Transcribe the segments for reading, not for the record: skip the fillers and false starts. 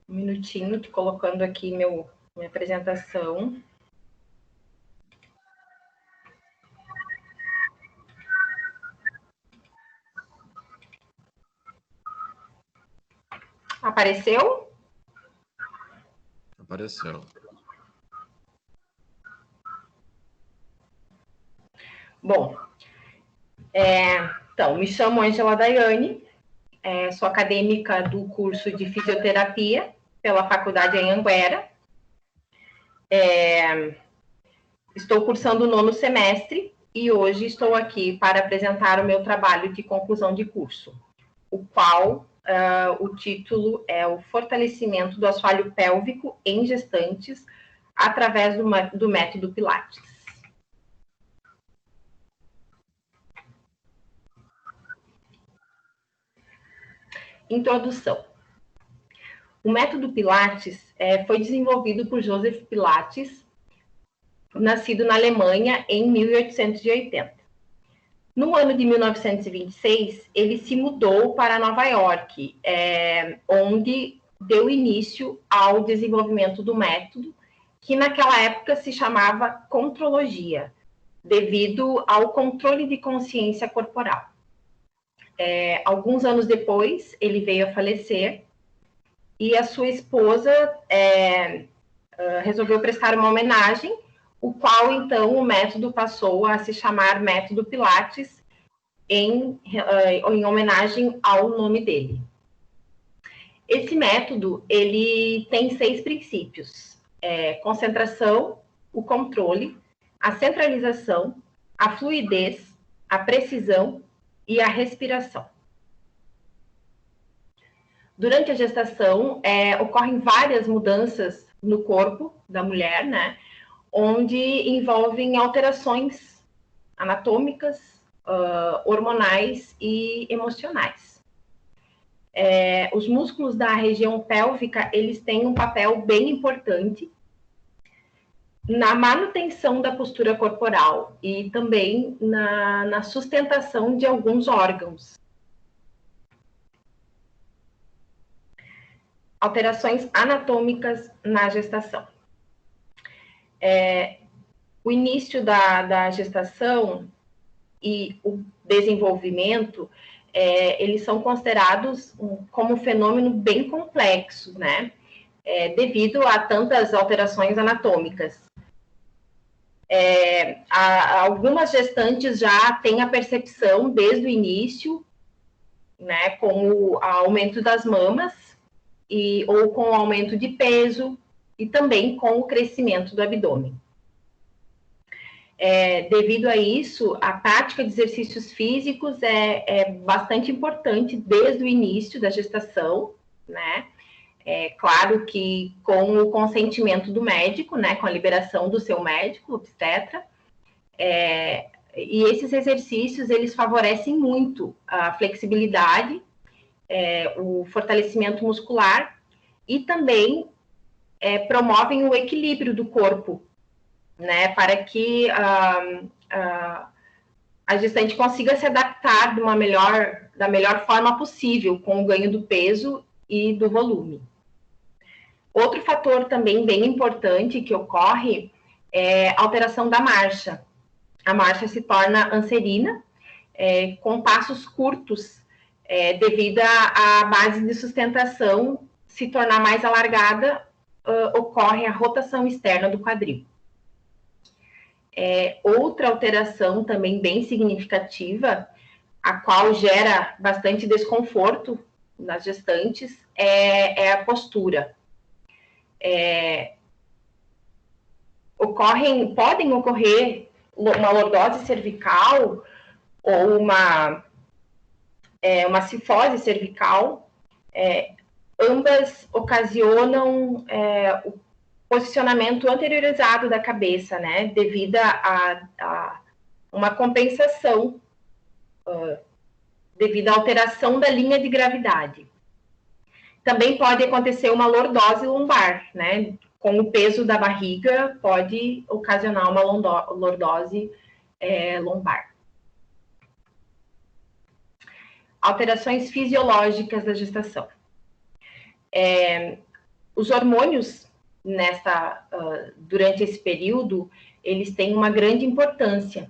Um minutinho, tô colocando aqui minha apresentação. Apareceu? Apareceu. Bom, então, me chamo Ângela Daiane, sou acadêmica do curso de Fisioterapia pela Faculdade Anhanguera. Estou cursando o 9º semestre e hoje estou aqui para apresentar o meu trabalho de conclusão de curso, o qual o título é o fortalecimento do assoalho pélvico em gestantes através do método Pilates. Introdução. O método Pilates foi desenvolvido por Joseph Pilates, nascido na Alemanha em 1880. No ano de 1926, ele se mudou para Nova York, onde deu início ao desenvolvimento do método, que naquela época se chamava contrologia, devido ao controle de consciência corporal. Alguns anos depois, ele veio a falecer e a sua esposa resolveu prestar uma homenagem, o qual, então, o método passou a se chamar Método Pilates, em homenagem ao nome dele. Esse método, ele tem 6 princípios: concentração, o controle, a centralização, a fluidez, a precisão e a respiração. Durante a gestação, ocorrem várias mudanças no corpo da mulher, né? Onde envolvem alterações anatômicas, hormonais e emocionais. Os músculos da região pélvica, eles têm um papel bem importante na manutenção da postura corporal e também na sustentação de alguns órgãos. Alterações anatômicas na gestação. O início da gestação e o desenvolvimento, eles são considerados como um fenômeno bem complexo, né? Devido a tantas alterações anatômicas. Algumas gestantes já têm a percepção desde o início, né, com o aumento das mamas, ou com o aumento de peso, e também com o crescimento do abdômen. Devido a isso, a prática de exercícios físicos é bastante importante desde o início da gestação, né? Claro que com o consentimento do médico, né, com a liberação do seu médico, obstetra, e esses exercícios, eles favorecem muito a flexibilidade, o fortalecimento muscular e também promovem o equilíbrio do corpo, né, para que a gestante consiga se adaptar da melhor forma possível com o ganho do peso e do volume. Outro fator também bem importante que ocorre é a alteração da marcha. A marcha se torna anserina, com passos curtos, devido à base de sustentação se tornar mais alargada, ocorre a rotação externa do quadril. Outra alteração também bem significativa, a qual gera bastante desconforto nas gestantes, é a postura. Podem ocorrer uma lordose cervical ou uma cifose cervical, ambas ocasionam o posicionamento anteriorizado da cabeça, né, devido a uma compensação, devido à alteração da linha de gravidade. Também pode acontecer uma lordose lombar, né, com o peso da barriga pode ocasionar uma lordose lombar. Alterações fisiológicas da gestação. Os hormônios durante esse período, eles têm uma grande importância,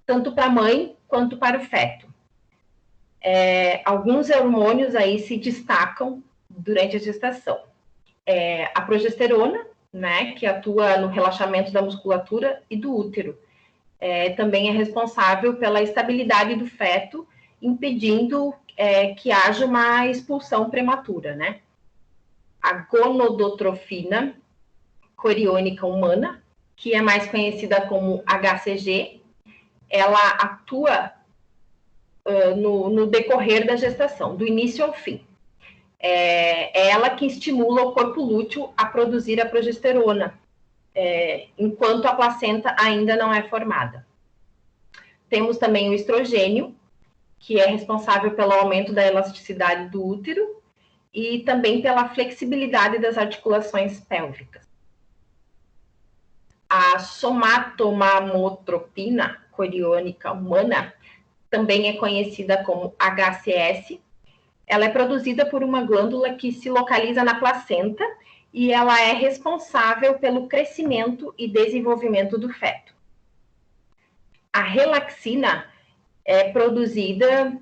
tanto para a mãe quanto para o feto. Alguns hormônios aí se destacam durante a gestação. A progesterona, né, que atua no relaxamento da musculatura e do útero. Também é responsável pela estabilidade do feto, impedindo que haja uma expulsão prematura, né? A gonodotrofina coriônica humana, que é mais conhecida como HCG, ela atua no decorrer da gestação, do início ao fim. É ela que estimula o corpo lúteo a produzir a progesterona, enquanto a placenta ainda não é formada. Temos também o estrogênio, que é responsável pelo aumento da elasticidade do útero e também pela flexibilidade das articulações pélvicas. A somatomamotropina coriônica humana, também é conhecida como HCS, ela é produzida por uma glândula que se localiza na placenta e ela é responsável pelo crescimento e desenvolvimento do feto. A relaxina é produzida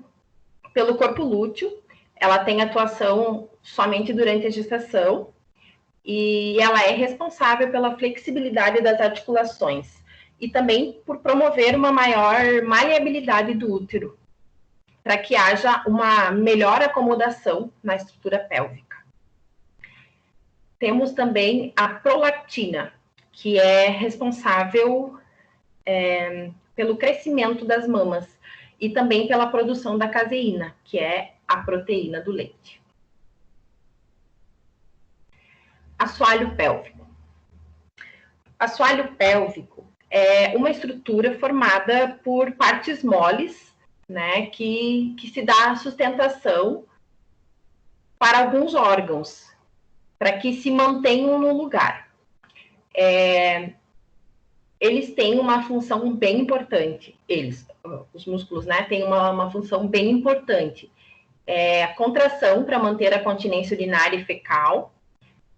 pelo corpo lúteo, ela tem atuação somente durante a gestação e ela é responsável pela flexibilidade das articulações e também por promover uma maior maleabilidade do útero, para que haja uma melhor acomodação na estrutura pélvica. Temos também a prolactina, que é responsável pelo crescimento das mamas e também pela produção da caseína, que é a proteína do leite. Assoalho pélvico. Assoalho pélvico é uma estrutura formada por partes moles, né, que se dá sustentação para alguns órgãos, para que se mantenham no lugar. Eles têm uma função bem importante, os músculos, né, têm uma função bem importante. A contração para manter a continência urinária e fecal,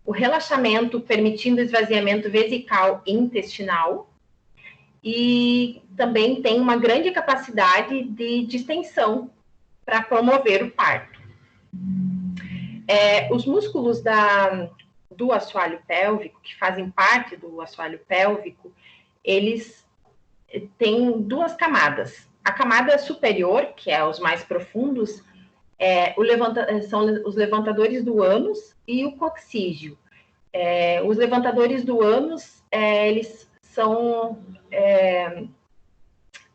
o relaxamento permitindo o esvaziamento vesical e intestinal, e também tem uma grande capacidade de distensão para promover o parto. Os músculos do assoalho pélvico, que fazem parte do assoalho pélvico, eles têm duas camadas. A camada superior, que é os mais profundos, são os levantadores do ânus e o coxígeo. Os levantadores do ânus,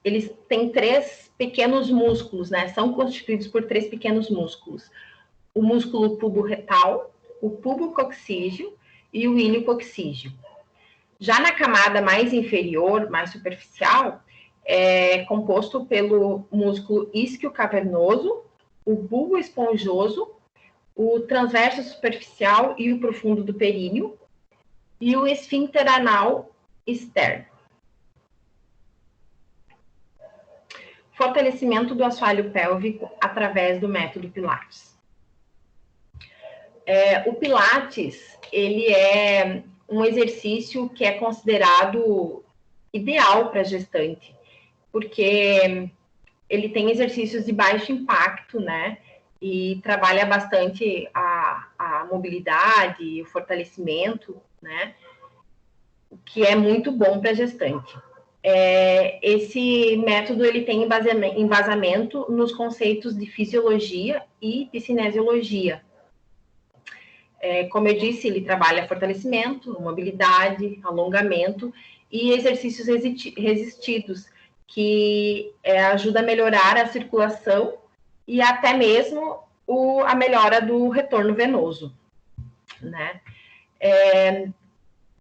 eles têm três pequenos músculos, né? São constituídos por três pequenos músculos. O músculo pubo-retal, o pubo-coxígeo e o ilio-coxígeo. Já na camada mais inferior, mais superficial, é composto pelo músculo isquio-cavernoso, o bulbo esponjoso, o transverso superficial e o profundo do períneo, e o esfíncter anal externo. Fortalecimento do assoalho pélvico através do método Pilates. O Pilates, ele é um exercício que é considerado ideal para gestante, porque ele tem exercícios de baixo impacto, né? E trabalha bastante a mobilidade, o fortalecimento, né? O que é muito bom para gestante. Esse método ele tem embasamento nos conceitos de fisiologia e de cinesiologia. Como eu disse, ele trabalha fortalecimento, mobilidade, alongamento e exercícios resistidos, que ajuda a melhorar a circulação e até mesmo a melhora do retorno venoso, né?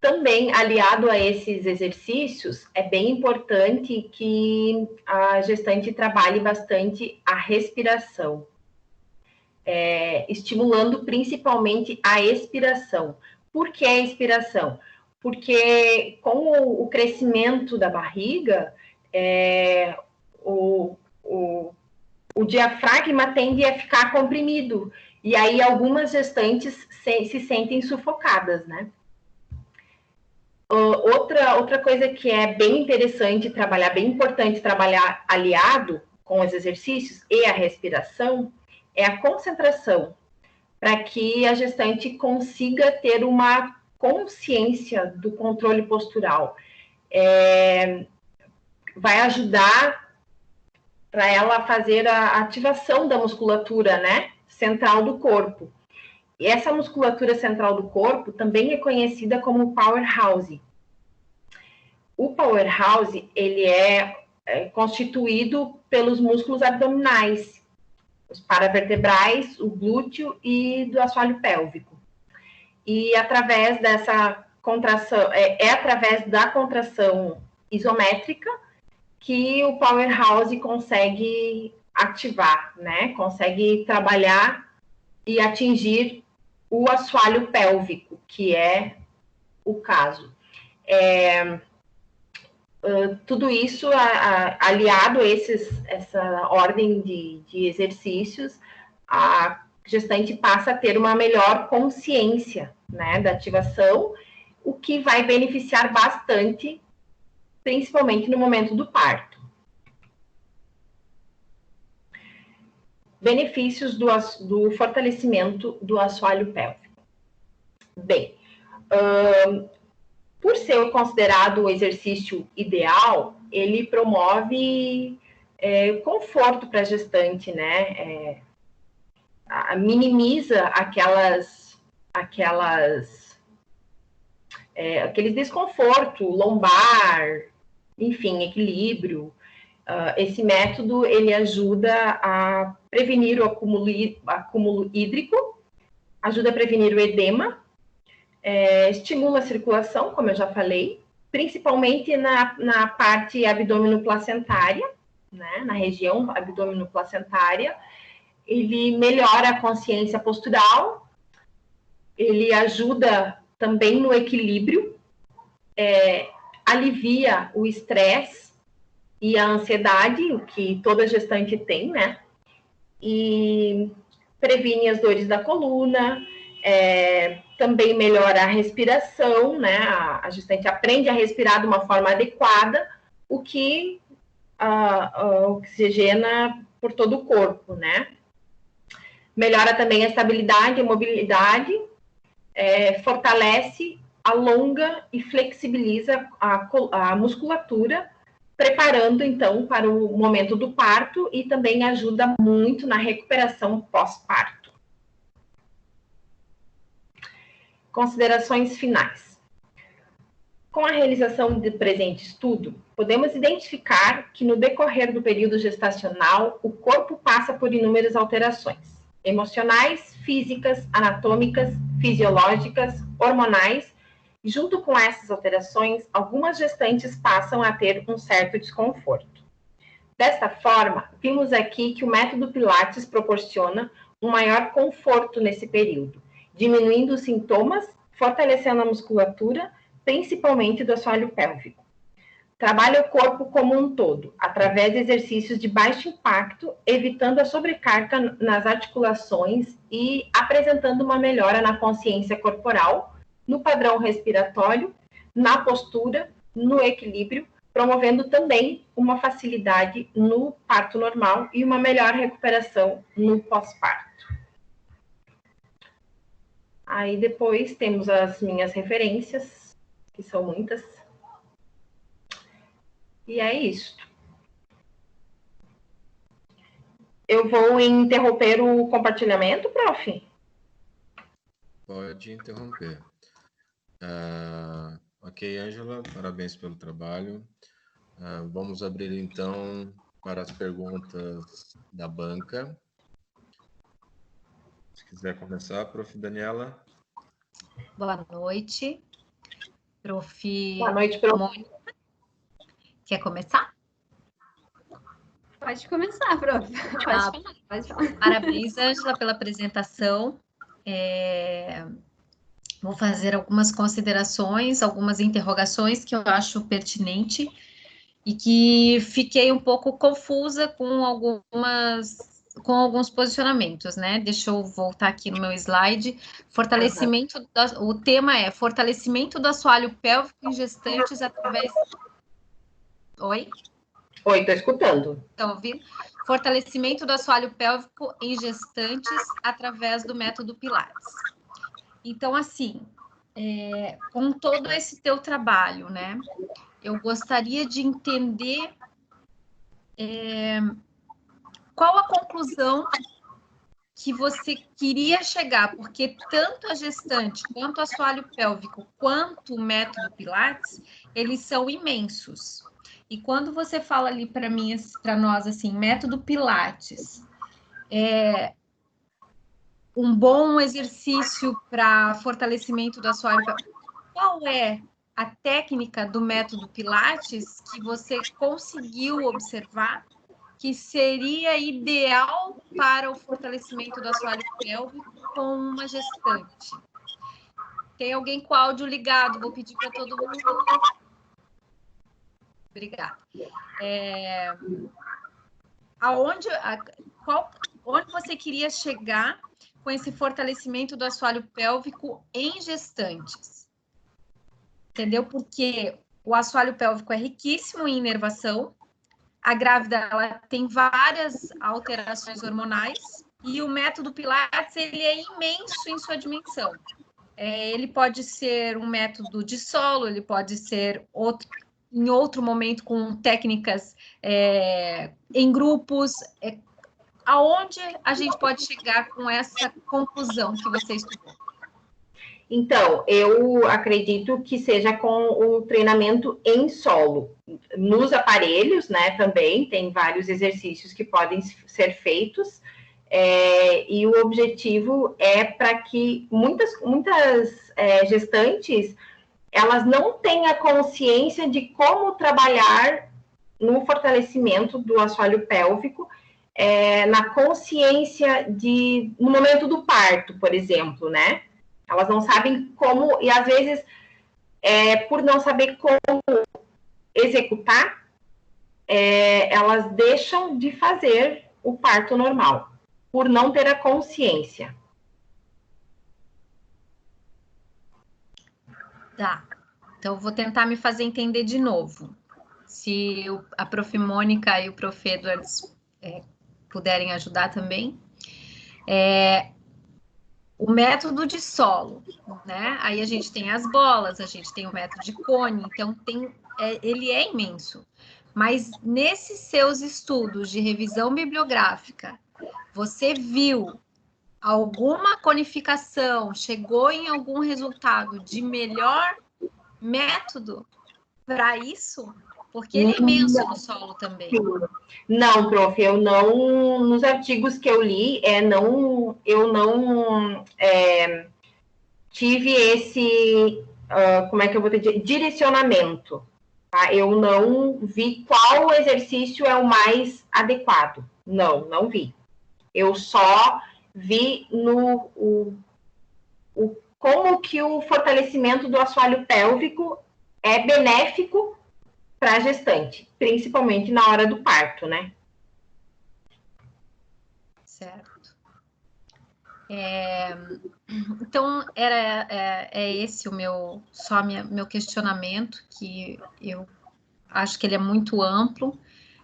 Também, aliado a esses exercícios, é bem importante que a gestante trabalhe bastante a respiração, estimulando principalmente a expiração. Por que a expiração? Porque com o crescimento da barriga, o diafragma tende a ficar comprimido E aí algumas gestantes se sentem sufocadas, né? Outra coisa que é bem interessante trabalhar, bem importante trabalhar aliado com os exercícios e a respiração, é a concentração, para que a gestante consiga ter uma consciência do controle postural. Vai ajudar para ela fazer a ativação da musculatura, né, central do corpo. E essa musculatura central do corpo também é conhecida como powerhouse. O powerhouse, ele é constituído pelos músculos abdominais, os paravertebrais, o glúteo e do assoalho pélvico. E através dessa contração, através da contração isométrica que o powerhouse consegue ativar, né? Consegue trabalhar e atingir o assoalho pélvico, que é o caso. Tudo isso aliado a essa ordem de exercícios, a gestante passa a ter uma melhor consciência, né, da ativação, o que vai beneficiar bastante, principalmente no momento do parto. Benefícios do fortalecimento do assoalho pélvico. Bem, por ser considerado o exercício ideal, ele promove conforto para a gestante, né? Minimiza aqueles desconforto lombar, enfim, equilíbrio. Esse método, ele ajuda a prevenir o acúmulo hídrico, ajuda a prevenir o edema, estimula a circulação, como eu já falei, principalmente na parte abdomino-placentária, né, na região abdomino-placentária. Ele melhora a consciência postural, ele ajuda também no equilíbrio, alivia o estresse e a ansiedade, o que toda gestante tem, né? E previne as dores da coluna, também melhora a respiração, né? A gestante aprende a respirar de uma forma adequada, o que oxigena por todo o corpo, né? Melhora também a estabilidade e a mobilidade, fortalece, alonga e flexibiliza a musculatura, preparando, então, para o momento do parto e também ajuda muito na recuperação pós-parto. Considerações finais. Com a realização do presente estudo, podemos identificar que no decorrer do período gestacional, o corpo passa por inúmeras alterações emocionais, físicas, anatômicas, fisiológicas, hormonais. Junto com essas alterações, algumas gestantes passam a ter um certo desconforto. Desta forma, vimos aqui que o método Pilates proporciona um maior conforto nesse período, diminuindo os sintomas, fortalecendo a musculatura, principalmente do assoalho pélvico. Trabalha o corpo como um todo, através de exercícios de baixo impacto, evitando a sobrecarga nas articulações e apresentando uma melhora na consciência corporal, no padrão respiratório, na postura, no equilíbrio, promovendo também uma facilidade no parto normal e uma melhor recuperação no pós-parto. Aí depois temos as minhas referências, que são muitas. E é isso. Eu vou interromper o compartilhamento, prof? Pode interromper. Ok, Ângela, parabéns pelo trabalho. Vamos abrir, então, para as perguntas da banca. Se quiser começar, prof. Daniela. Boa noite. Prof. Boa noite, prof. Mônica. Quer começar? Pode começar, prof. Pode falar. Parabéns, Ângela, pela apresentação. Vou fazer algumas considerações, algumas interrogações que eu acho pertinente e que fiquei um pouco confusa com algumas alguns posicionamentos, né? Deixa eu voltar aqui no meu slide. Fortalecimento, o tema é fortalecimento do assoalho pélvico em gestantes através... Oi? Oi, estou escutando. Estão ouvindo? Fortalecimento do assoalho pélvico em gestantes através do método Pilates. Então, assim, com todo esse teu trabalho, né? Eu gostaria de entender qual a conclusão que você queria chegar, porque tanto a gestante, quanto o assoalho pélvico, quanto o método Pilates, eles são imensos. E quando você fala ali para mim, para nós, assim, método Pilates, um bom exercício para fortalecimento do assoalho pélvico, qual é a técnica do método Pilates que você conseguiu observar que seria ideal para o fortalecimento do assoalho pélvico com uma gestante? Tem alguém com áudio ligado? Vou pedir para todo mundo. Obrigada. Onde você queria chegar com esse fortalecimento do assoalho pélvico em gestantes? Entendeu? Porque o assoalho pélvico é riquíssimo em inervação, a grávida ela tem várias alterações hormonais e o método Pilates ele é imenso em sua dimensão. Ele pode ser um método de solo, ele pode ser em outro momento com técnicas em grupos. Aonde a gente pode chegar com essa conclusão que você estudou? Então, eu acredito que seja com o treinamento em solo. Nos aparelhos, né, também tem vários exercícios que podem ser feitos, e o objetivo é para que muitas gestantes, elas não tenham consciência de como trabalhar no fortalecimento do assoalho pélvico, na consciência no momento do parto, por exemplo, né? Elas não sabem como, e às vezes, por não saber como executar, elas deixam de fazer o parto normal, por não ter a consciência. Tá. Então, eu vou tentar me fazer entender de novo. Se a Prof. Mônica e o Prof. Edwards puderem ajudar também. O método de solo, né? Aí a gente tem as bolas, a gente tem o método de cone, então ele é imenso. Mas nesses seus estudos de revisão bibliográfica, você viu alguma conificação, chegou em algum resultado de melhor método para isso? Porque ele é imenso no solo também. Não, prof, eu não, nos artigos que eu li, eu não tive esse, como é que eu vou dizer, direcionamento. Tá? Eu não vi qual exercício é o mais adequado. Não vi. Eu só vi como que o fortalecimento do assoalho pélvico é benéfico para a gestante, principalmente na hora do parto, né? Certo. Então, é esse o meu questionamento, que eu acho que ele é muito amplo,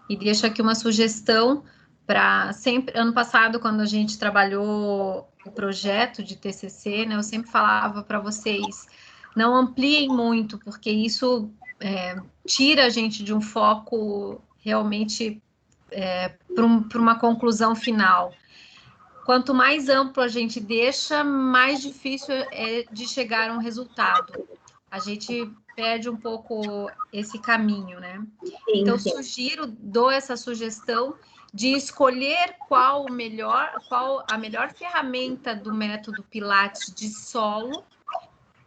e deixo aqui uma sugestão para sempre. Ano passado, quando a gente trabalhou o projeto de TCC, né, eu sempre falava para vocês, não ampliem muito, porque isso tira a gente de um foco realmente para uma conclusão final. Quanto mais amplo a gente deixa, mais difícil é de chegar a um resultado. A gente perde um pouco esse caminho, né? Sim, então, sim. dou essa sugestão de escolher qual a melhor ferramenta do método Pilates de solo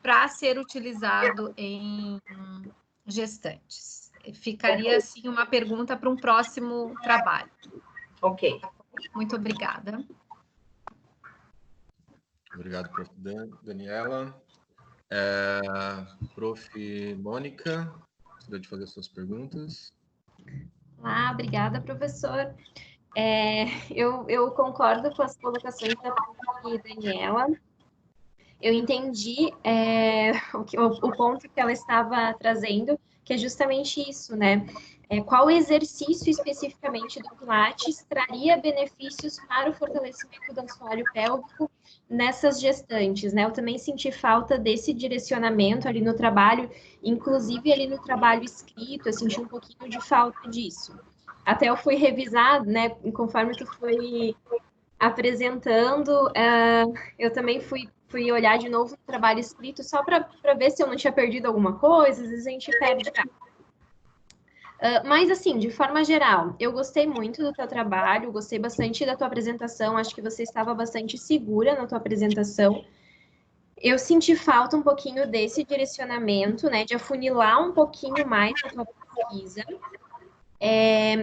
para ser utilizado em gestantes. Ficaria, assim, uma pergunta para um próximo trabalho. Ok. Muito obrigada. Obrigado, prof. Daniela. Prof. Mônica, gostaria de fazer suas perguntas. Obrigada, professor. Eu concordo com as colocações da Pri e Daniela. Eu entendi o ponto que ela estava trazendo, que é justamente isso, né? Qual exercício especificamente do Pilates traria benefícios para o fortalecimento do assoalho pélvico nessas gestantes, né? Eu também senti falta desse direcionamento ali no trabalho, inclusive ali no trabalho escrito, eu senti um pouquinho de falta disso. Até eu fui revisar, né? Conforme tu foi apresentando, eu também fui olhar de novo o trabalho escrito só para ver se eu não tinha perdido alguma coisa, às vezes a gente perde. Mas, assim, de forma geral, eu gostei muito do teu trabalho, gostei bastante da tua apresentação, acho que você estava bastante segura na tua apresentação. Eu senti falta um pouquinho desse direcionamento, né, de afunilar um pouquinho mais a tua pesquisa.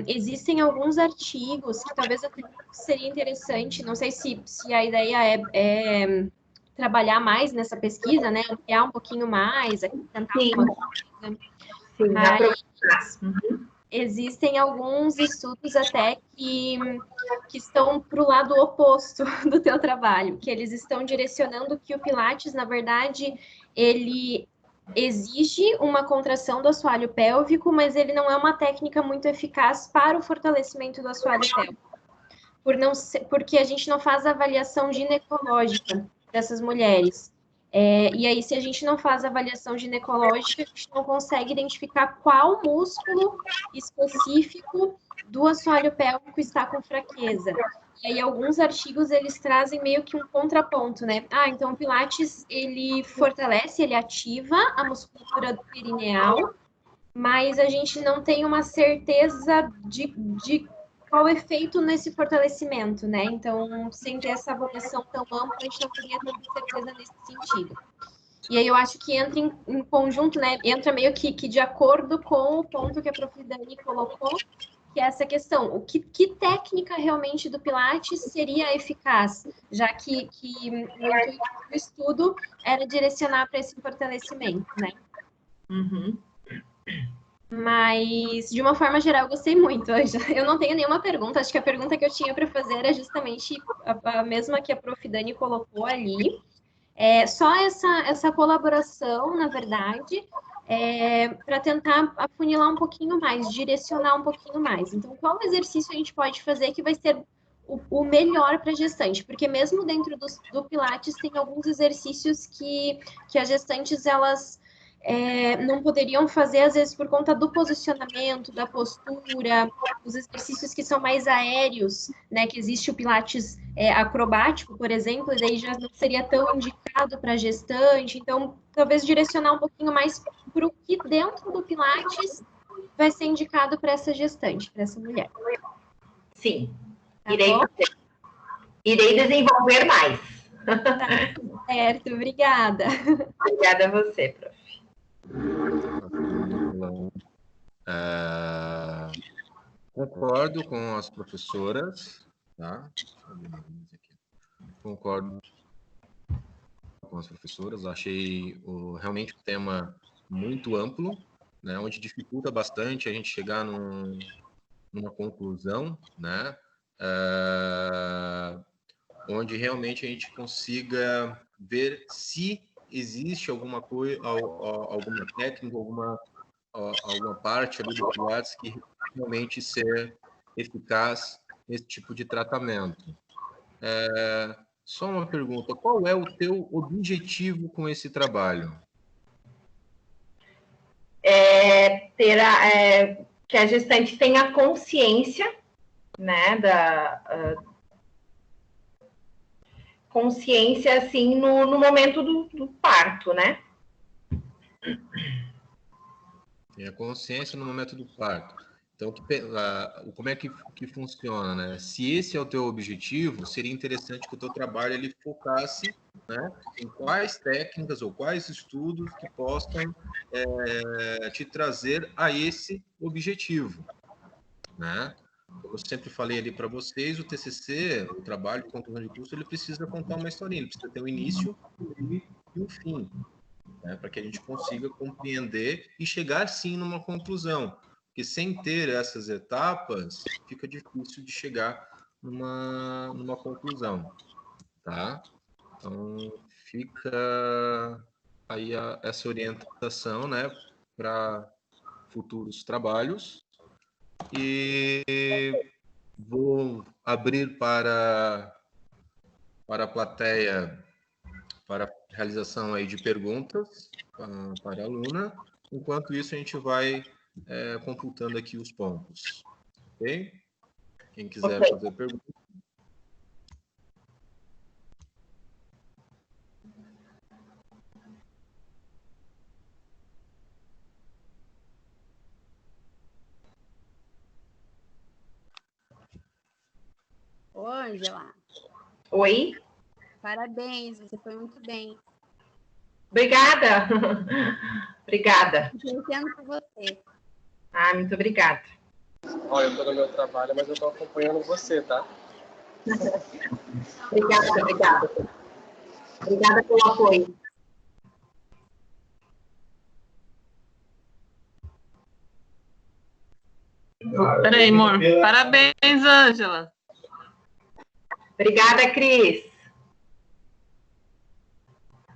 Existem alguns artigos que talvez até seria interessante, não sei se a ideia é trabalhar mais nessa pesquisa, né, ampliar um pouquinho mais, tentar alguma coisa. Sim, mas existem alguns estudos até que estão para o lado oposto do teu trabalho, que eles estão direcionando que o Pilates, na verdade, ele exige uma contração do assoalho pélvico, mas ele não é uma técnica muito eficaz para o fortalecimento do assoalho pélvico, porque a gente não faz avaliação ginecológica dessas mulheres. E aí, se a gente não faz avaliação ginecológica, a gente não consegue identificar qual músculo específico do assoalho pélvico está com fraqueza. E aí, alguns artigos, eles trazem meio que um contraponto, né? Então o Pilates, ele fortalece, ele ativa a musculatura perineal, mas a gente não tem uma certeza de qual efeito nesse fortalecimento, né? Então, sem ter essa avaliação tão ampla, a gente não teria tanta certeza nesse sentido. E aí eu acho que entra em conjunto, né? Entra meio que de acordo com o ponto que a prof. Dani colocou, que é essa questão. Que técnica realmente do Pilates seria eficaz, já que o intuito do estudo era direcionar para esse fortalecimento, né? Uhum. Mas, de uma forma geral, eu gostei muito. Eu não tenho nenhuma pergunta. Acho que a pergunta que eu tinha para fazer era justamente a mesma que a prof. Dani colocou ali. Só essa colaboração, na verdade, para tentar afunilar um pouquinho mais, direcionar um pouquinho mais. Então, qual exercício a gente pode fazer que vai ser o melhor para a gestante? Porque mesmo dentro do Pilates tem alguns exercícios que as gestantes, elas não poderiam fazer, às vezes, por conta do posicionamento, da postura, os exercícios que são mais aéreos, né? Que existe o Pilates acrobático, por exemplo, e daí já não seria tão indicado para gestante. Então, talvez direcionar um pouquinho mais para o que dentro do Pilates vai ser indicado para essa gestante, para essa mulher. Sim. Tá Irei desenvolver mais. Tá certo, obrigada. Obrigada a você, prof. Concordo com as professoras, tá? Concordo com as professoras. Achei realmente o tema muito amplo, né? Onde dificulta bastante a gente chegar numa conclusão, né? Onde realmente a gente consiga ver se existe alguma coisa, alguma técnica, alguma parte ali do Pilates que realmente ser eficaz nesse tipo de tratamento. Só uma pergunta, qual é o teu objetivo com esse trabalho? Que a gestante tenha consciência, né, consciência, assim, no momento do parto, né? Tem a consciência no momento do parto. Então, como é que funciona, né? Se esse é o teu objetivo, seria interessante que o teu trabalho ele focasse, né, em quais técnicas ou quais estudos que possam te trazer a esse objetivo, né? Como eu sempre falei ali para vocês, o TCC, o trabalho de conclusão de curso, ele precisa contar uma historinha, ele precisa ter um início, um meio e um fim, né, para que a gente consiga compreender e chegar sim numa conclusão. Porque sem ter essas etapas, fica difícil de chegar numa conclusão, tá? Então, fica aí essa orientação, né, para futuros trabalhos. E vou abrir para a plateia, para a realização aí de perguntas para a aluna. Enquanto isso, a gente vai computando aqui os pontos. Ok? Quem quiser fazer pergunta. Ô, Ângela. Oi? Parabéns, você foi muito bem. Obrigada. Obrigada. Estou torcendo por você. Ah, muito obrigada. Olha, eu estou no meu trabalho, mas eu estou acompanhando você, tá? Obrigada, obrigada. Obrigada pelo apoio. Peraí, amor. Parabéns, Ângela. Obrigada, Cris.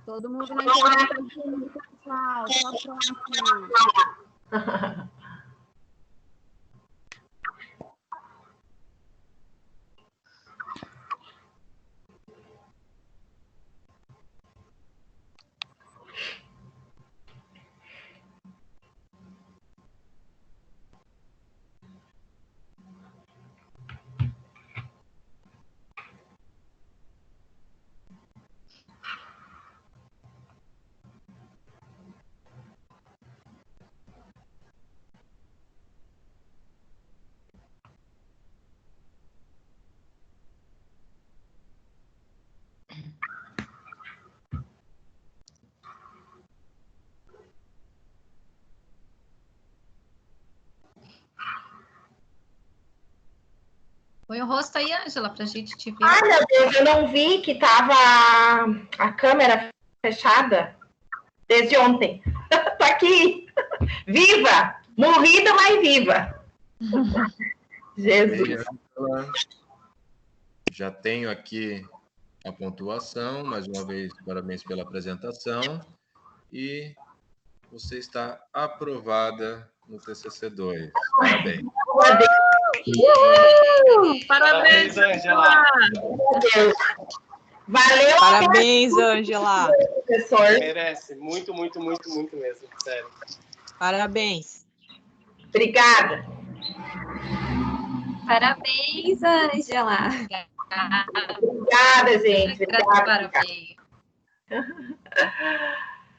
Todo mundo na internet, pessoal. Até a próxima. Põe o rosto aí, Ângela, para a gente te ver. Ai, meu Deus, eu não vi que estava a câmera fechada desde ontem. Tô aqui, viva! Morrida, mas viva! Jesus. Já tenho aqui a pontuação. Mais uma vez, parabéns pela apresentação. E você está aprovada no TCC2. Parabéns. Parabéns, Ângela. Meu Deus. Valeu. Parabéns, Ângela. Professor. Merece. Muito, muito, muito, muito mesmo. Sério. Parabéns. Obrigada. Parabéns, Ângela. Obrigada, gente. Obrigada.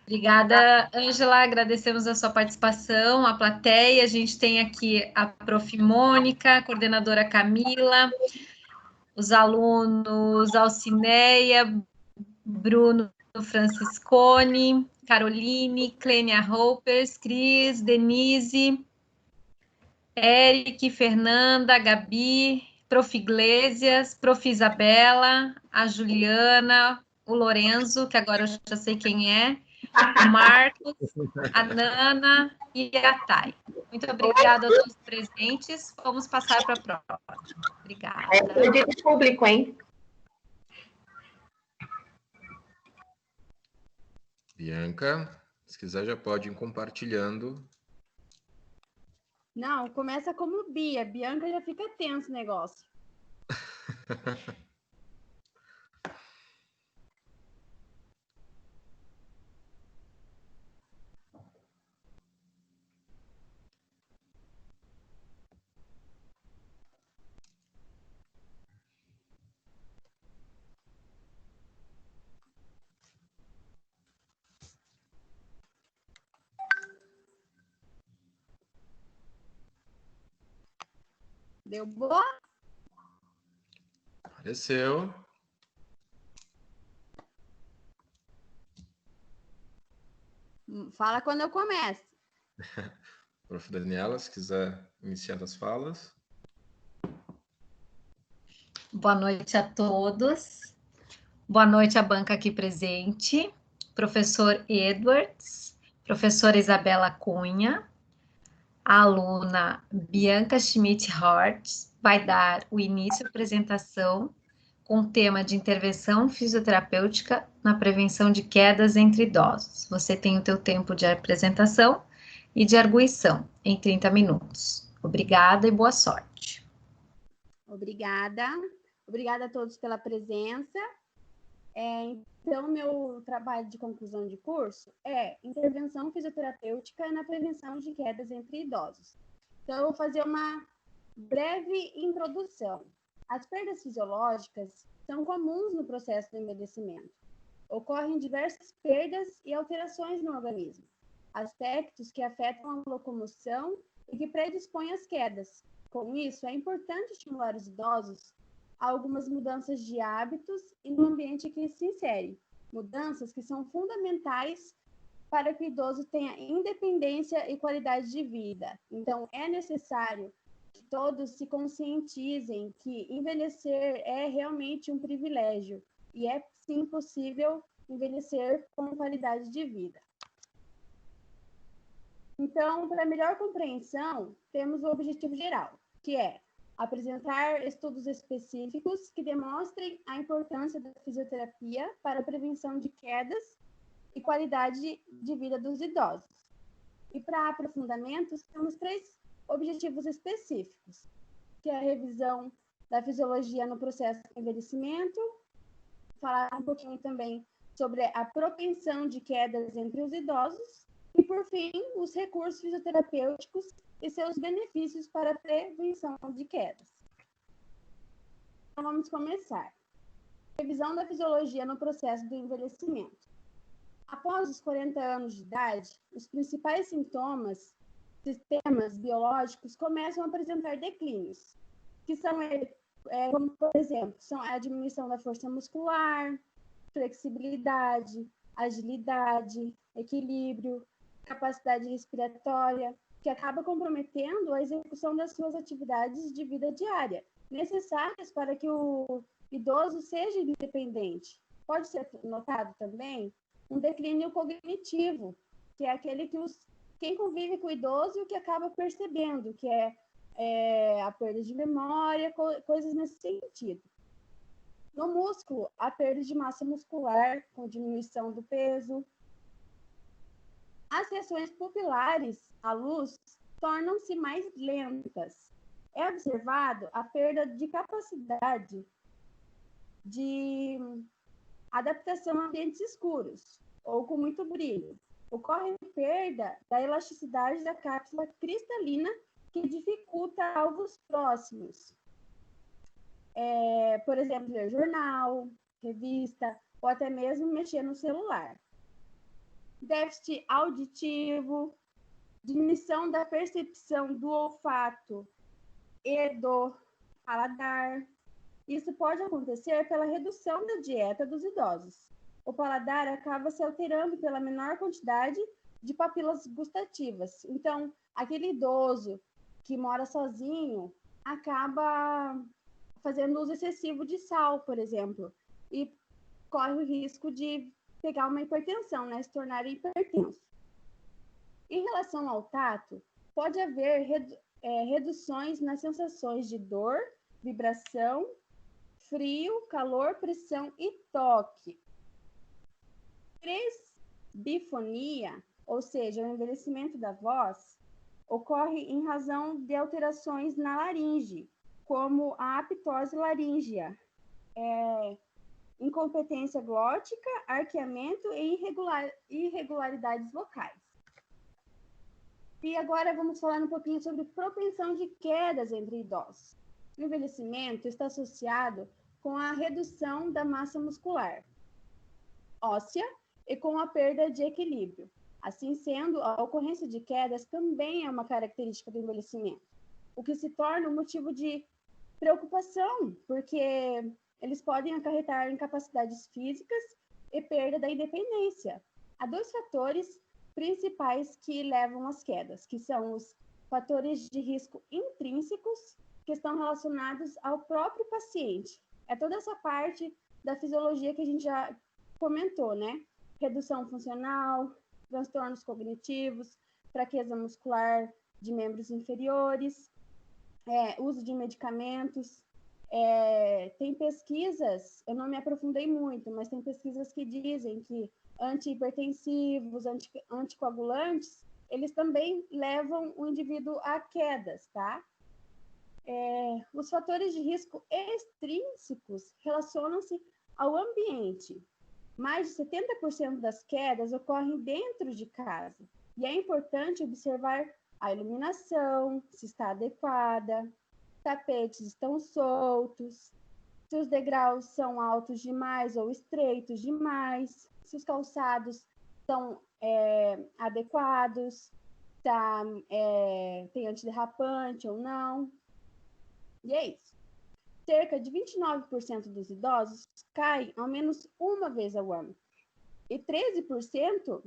Obrigada, Ângela. Agradecemos a sua participação, a plateia. A gente tem aqui a Prof. Mônica, a coordenadora Camila, os alunos Alcineia, Bruno Franciscone, Caroline, Clênia Roupers, Cris, Denise, Eric, Fernanda, Gabi, Prof. Iglesias, Prof. Isabela, a Juliana, o Lorenzo, que agora eu já sei quem é, o Marcos, a Nana e a Thay. Muito obrigada a todos os presentes. Vamos passar para a próxima. Obrigada. É de público, hein? Bianca, se quiser já pode ir compartilhando. Não, começa como Bia. Bianca já fica tenso o negócio. Deu boa? Apareceu. Fala quando eu começo. Prof. Daniela, se quiser iniciar as falas. Boa noite a todos. Boa noite à banca aqui presente. Professor Edwards, professora Isabela Cunha, A aluna Bianca Schmidt-Hort vai dar o início à apresentação com o tema de intervenção fisioterapêutica na prevenção de quedas entre idosos. Você tem o teu tempo de apresentação e de arguição em 30 minutos. Obrigada e boa sorte. Obrigada. Obrigada a todos pela presença. Então, meu trabalho de conclusão de curso é intervenção fisioterapêutica na prevenção de quedas entre idosos. Então, eu vou fazer uma breve introdução. As perdas fisiológicas são comuns no processo do envelhecimento. Ocorrem diversas perdas e alterações no organismo, aspectos que afetam a locomoção e que predispõem às quedas. Com isso, é importante estimular os idosos a algumas mudanças de hábitos e no ambiente que se insere. Mudanças que são fundamentais para que o idoso tenha independência e qualidade de vida. Então, é necessário que todos se conscientizem que envelhecer é realmente um privilégio e é, sim, possível envelhecer com qualidade de vida. Então, para melhor compreensão, temos o objetivo geral, que é apresentar estudos específicos que demonstrem a importância da fisioterapia para a prevenção de quedas e qualidade de vida dos idosos. E para aprofundamentos, temos 3 objetivos específicos, que é a revisão da fisiologia no processo de envelhecimento, falar um pouquinho também sobre a propensão de quedas entre os idosos e, por fim, os recursos fisioterapêuticos e seus benefícios para a prevenção de quedas. Então, vamos começar. Revisão da fisiologia no processo do envelhecimento. Após os 40 anos de idade, os principais sistemas biológicos começam a apresentar declínios, que são, como, por exemplo, são a diminuição da força muscular, flexibilidade, agilidade, equilíbrio, capacidade respiratória, que acaba comprometendo a execução das suas atividades de vida diária, necessárias para que o idoso seja independente. Pode ser notado também um declínio cognitivo, que é aquele que quem convive com o idoso e o que acaba percebendo, que é a perda de memória, coisas nesse sentido. No músculo, a perda de massa muscular, com diminuição do peso. As reações pupilares à luz tornam-se mais lentas. É observado a perda de capacidade de adaptação a ambientes escuros ou com muito brilho. Ocorre perda da elasticidade da cápsula cristalina, que dificulta alvos próximos. Por exemplo, ler jornal, revista ou até mesmo mexer no celular. Déficit auditivo, diminuição da percepção do olfato e do paladar. Isso pode acontecer pela redução da dieta dos idosos. O paladar acaba se alterando pela menor quantidade de papilas gustativas. Então, aquele idoso que mora sozinho acaba fazendo uso excessivo de sal, por exemplo, e corre o risco de pegar uma hipertensão, né, se tornar hipertenso. Em relação ao tato, pode haver reduções nas sensações de dor, vibração, frio, calor, pressão e toque. Presbifonia, ou seja, o envelhecimento da voz, ocorre em razão de alterações na laringe, como a aptose laríngea, incompetência glótica, arqueamento e irregularidades vocais. E agora vamos falar um pouquinho sobre propensão de quedas entre idosos. O envelhecimento está associado com a redução da massa muscular óssea e com a perda de equilíbrio. Assim sendo, a ocorrência de quedas também é uma característica do envelhecimento, o que se torna um motivo de preocupação, porque eles podem acarretar incapacidades físicas e perda da independência. Há 2 fatores principais que levam às quedas, que são os fatores de risco intrínsecos, que estão relacionados ao próprio paciente. É toda essa parte da fisiologia que a gente já comentou, né? Redução funcional, transtornos cognitivos, fraqueza muscular, de membros inferiores, uso de medicamentos. Tem pesquisas, eu não me aprofundei muito, mas tem pesquisas que dizem que antihipertensivos, anticoagulantes, eles também levam o indivíduo a quedas, tá? Os fatores de risco extrínsecos relacionam-se ao ambiente. Mais de 70% das quedas ocorrem dentro de casa. E é importante observar a iluminação, se está adequada, tapetes estão soltos, se os degraus são altos demais ou estreitos demais, se os calçados são adequados, tem antiderrapante ou não. E é isso. Cerca de 29% dos idosos caem ao menos uma vez ao ano. E 13%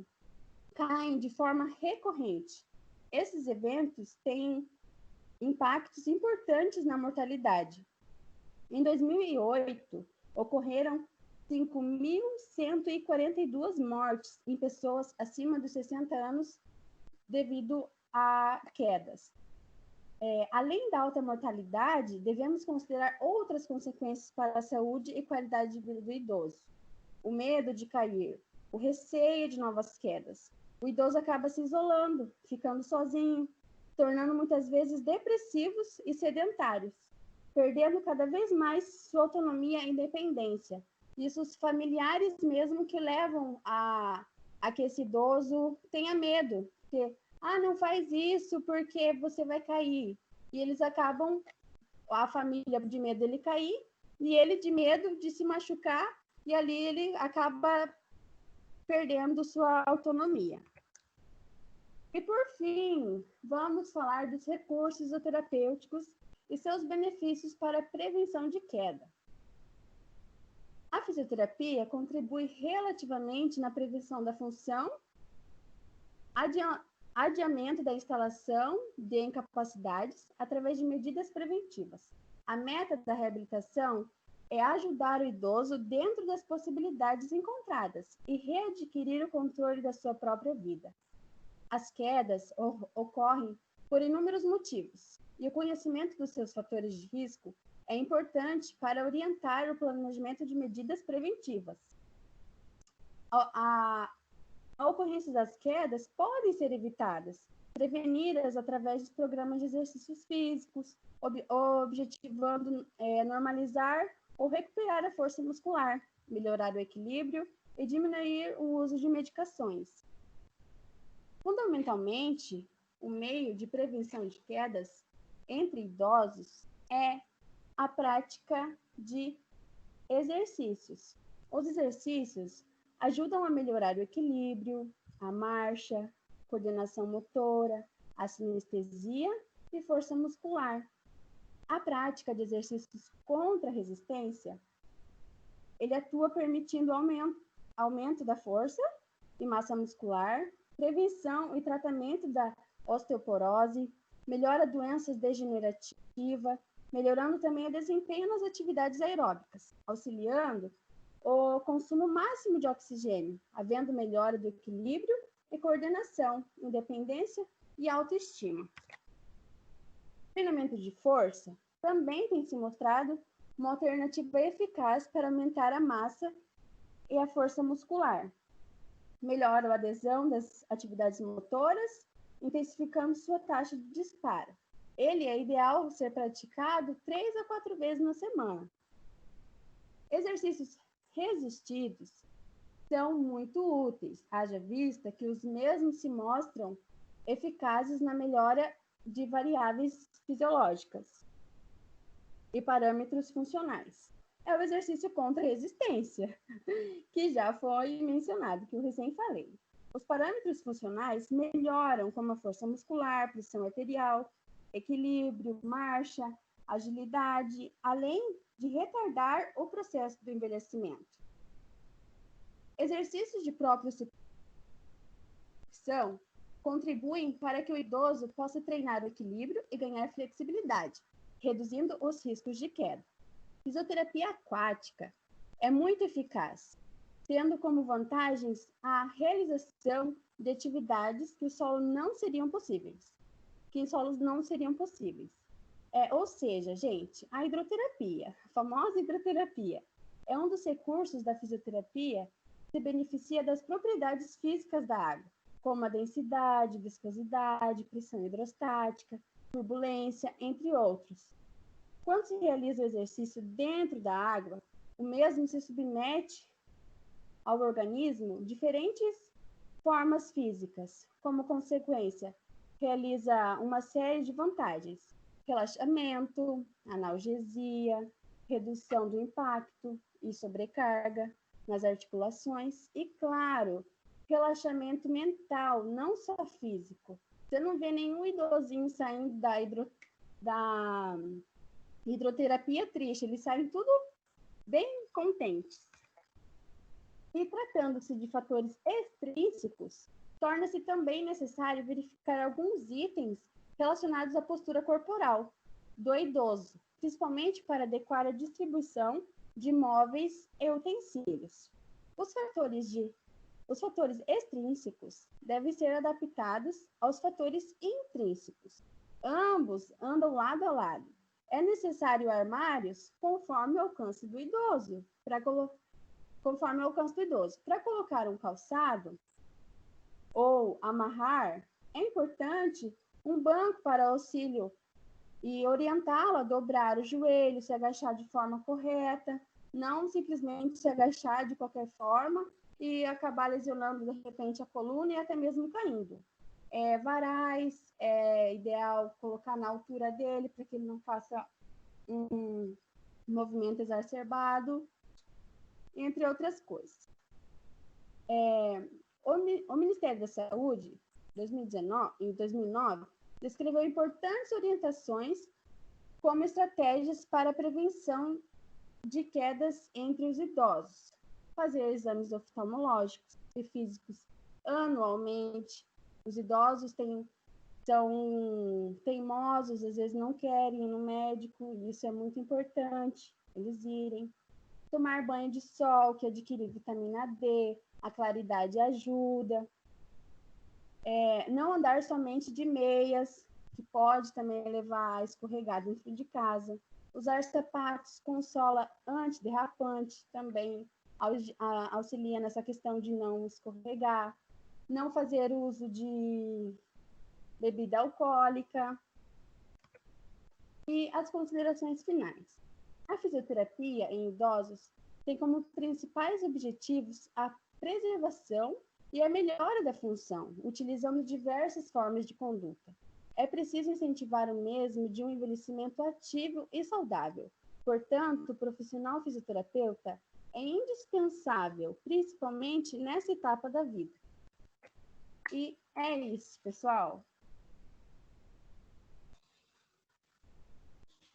caem de forma recorrente. Esses eventos têm impactos importantes na mortalidade. Em 2008, ocorreram 5.142 mortes em pessoas acima dos 60 anos devido a quedas. Além da alta mortalidade, devemos considerar outras consequências para a saúde e qualidade de vida do idoso. O medo de cair, o receio de novas quedas. O idoso acaba se isolando, ficando sozinho, tornando muitas vezes depressivos e sedentários, perdendo cada vez mais sua autonomia e independência. Isso os familiares mesmo que levam a que esse idoso tenha medo, porque não faz isso porque você vai cair. E eles acabam, a família de medo dele cair, e ele de medo de se machucar, e ali ele acaba perdendo sua autonomia. E por fim, vamos falar dos recursos fisioterapêuticos e seus benefícios para a prevenção de queda. A fisioterapia contribui relativamente na prevenção da função, adiamento da instalação de incapacidades através de medidas preventivas. A meta da reabilitação é ajudar o idoso dentro das possibilidades encontradas e readquirir o controle da sua própria vida. As quedas ocorrem por inúmeros motivos, e o conhecimento dos seus fatores de risco é importante para orientar o planejamento de medidas preventivas. A ocorrência das quedas podem ser evitadas, prevenidas através dos programas de exercícios físicos, objetivando normalizar ou recuperar a força muscular, melhorar o equilíbrio e diminuir o uso de medicações. Fundamentalmente, o meio de prevenção de quedas entre idosos é a prática de exercícios. Os exercícios ajudam a melhorar o equilíbrio, a marcha, coordenação motora, a sinestesia e força muscular. A prática de exercícios contra a resistência, ele atua permitindo aumento da força e massa muscular, prevenção e tratamento da osteoporose, melhora doenças degenerativas, melhorando também o desempenho nas atividades aeróbicas, auxiliando o consumo máximo de oxigênio, havendo melhora do equilíbrio e coordenação, independência e autoestima. O treinamento de força também tem se mostrado uma alternativa eficaz para aumentar a massa e a força muscular. Melhora a adesão das atividades motoras, intensificando sua taxa de disparo. Ele é ideal ser praticado 3 a 4 vezes na semana. Exercícios resistidos são muito úteis, haja vista que os mesmos se mostram eficazes na melhora de variáveis fisiológicas e parâmetros funcionais. É o exercício contra a resistência, que já foi mencionado, que eu recém falei. Os parâmetros funcionais melhoram como a força muscular, pressão arterial, equilíbrio, marcha, agilidade, além de retardar o processo do envelhecimento. Exercícios de propriocepção contribuem para que o idoso possa treinar o equilíbrio e ganhar flexibilidade, reduzindo os riscos de queda. Fisioterapia aquática é muito eficaz, tendo como vantagens a realização de atividades que o solo não seriam possíveis. que em solos não seriam possíveis. Ou seja, gente, a hidroterapia, a famosa hidroterapia, é um dos recursos da fisioterapia que se beneficia das propriedades físicas da água, como a densidade, viscosidade, pressão hidrostática, turbulência, entre outros. Quando se realiza o exercício dentro da água, o mesmo se submete ao organismo diferentes formas físicas. Como consequência, realiza uma série de vantagens: relaxamento, analgesia, redução do impacto e sobrecarga nas articulações e, claro, relaxamento mental, não só físico. Você não vê nenhum idosinho saindo da hidroterapia triste, eles saem tudo bem contentes. E tratando-se de fatores extrínsecos, torna-se também necessário verificar alguns itens relacionados à postura corporal do idoso, principalmente para adequar a distribuição de móveis e utensílios. Os fatores extrínsecos devem ser adaptados aos fatores intrínsecos. Ambos andam lado a lado. É necessário armários conforme o alcance do idoso. Para colocar um calçado ou amarrar, é importante um banco para auxílio e orientá-lo a dobrar o joelho, se agachar de forma correta, não simplesmente se agachar de qualquer forma e acabar lesionando, de repente, a coluna e até mesmo caindo. Varais, é ideal colocar na altura dele para que ele não faça um movimento exacerbado, entre outras coisas. O Ministério da Saúde, em 2009, descreveu importantes orientações como estratégias para a prevenção de quedas entre os idosos. Fazer exames oftalmológicos e físicos anualmente. Os idosos são teimosos, às vezes não querem ir no médico, e isso é muito importante, eles irem. Tomar banho de sol, que adquirir vitamina D, a claridade ajuda. Não andar somente de meias, que pode também levar a escorregar dentro de casa. Usar sapatos com sola antiderrapante também auxilia nessa questão de não escorregar. Não fazer uso de bebida alcoólica. E as considerações finais. A fisioterapia em idosos tem como principais objetivos a preservação e a melhora da função, utilizando diversas formas de conduta. É preciso incentivar o mesmo de um envelhecimento ativo e saudável. Portanto, o profissional fisioterapeuta é indispensável, principalmente nessa etapa da vida. E é isso, pessoal.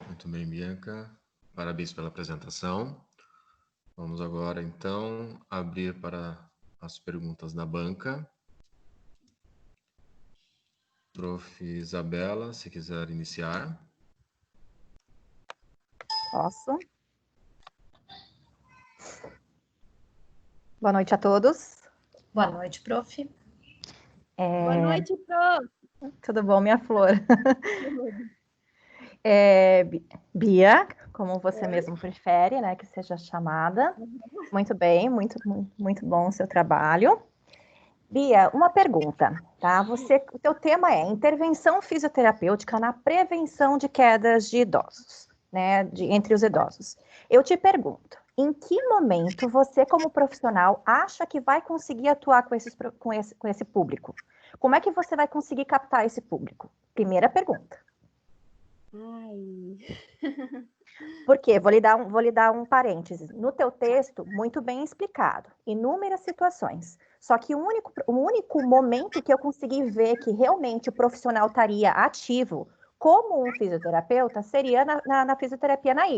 Muito bem, Bianca. Parabéns pela apresentação. Vamos agora, então, abrir para as perguntas da banca. Prof. Isabela, se quiser iniciar. Posso? Boa noite a todos. Boa noite, prof. Boa noite, prof. Tudo bom, minha flor? Bia, como você mesmo prefere, né, que seja chamada. Muito bem, muito bom o seu trabalho. Bia, uma pergunta, tá? O teu tema é intervenção fisioterapêutica na prevenção de quedas de idosos, né, entre os idosos. Eu te pergunto, em que momento você, como profissional, acha que vai conseguir atuar com esse público? Como é que você vai conseguir captar esse público? Primeira pergunta. Por quê? Vou lhe dar um parênteses. No teu texto, muito bem explicado, inúmeras situações. Só que o único momento que eu consegui ver que realmente o profissional estaria ativo como um fisioterapeuta seria na fisioterapia na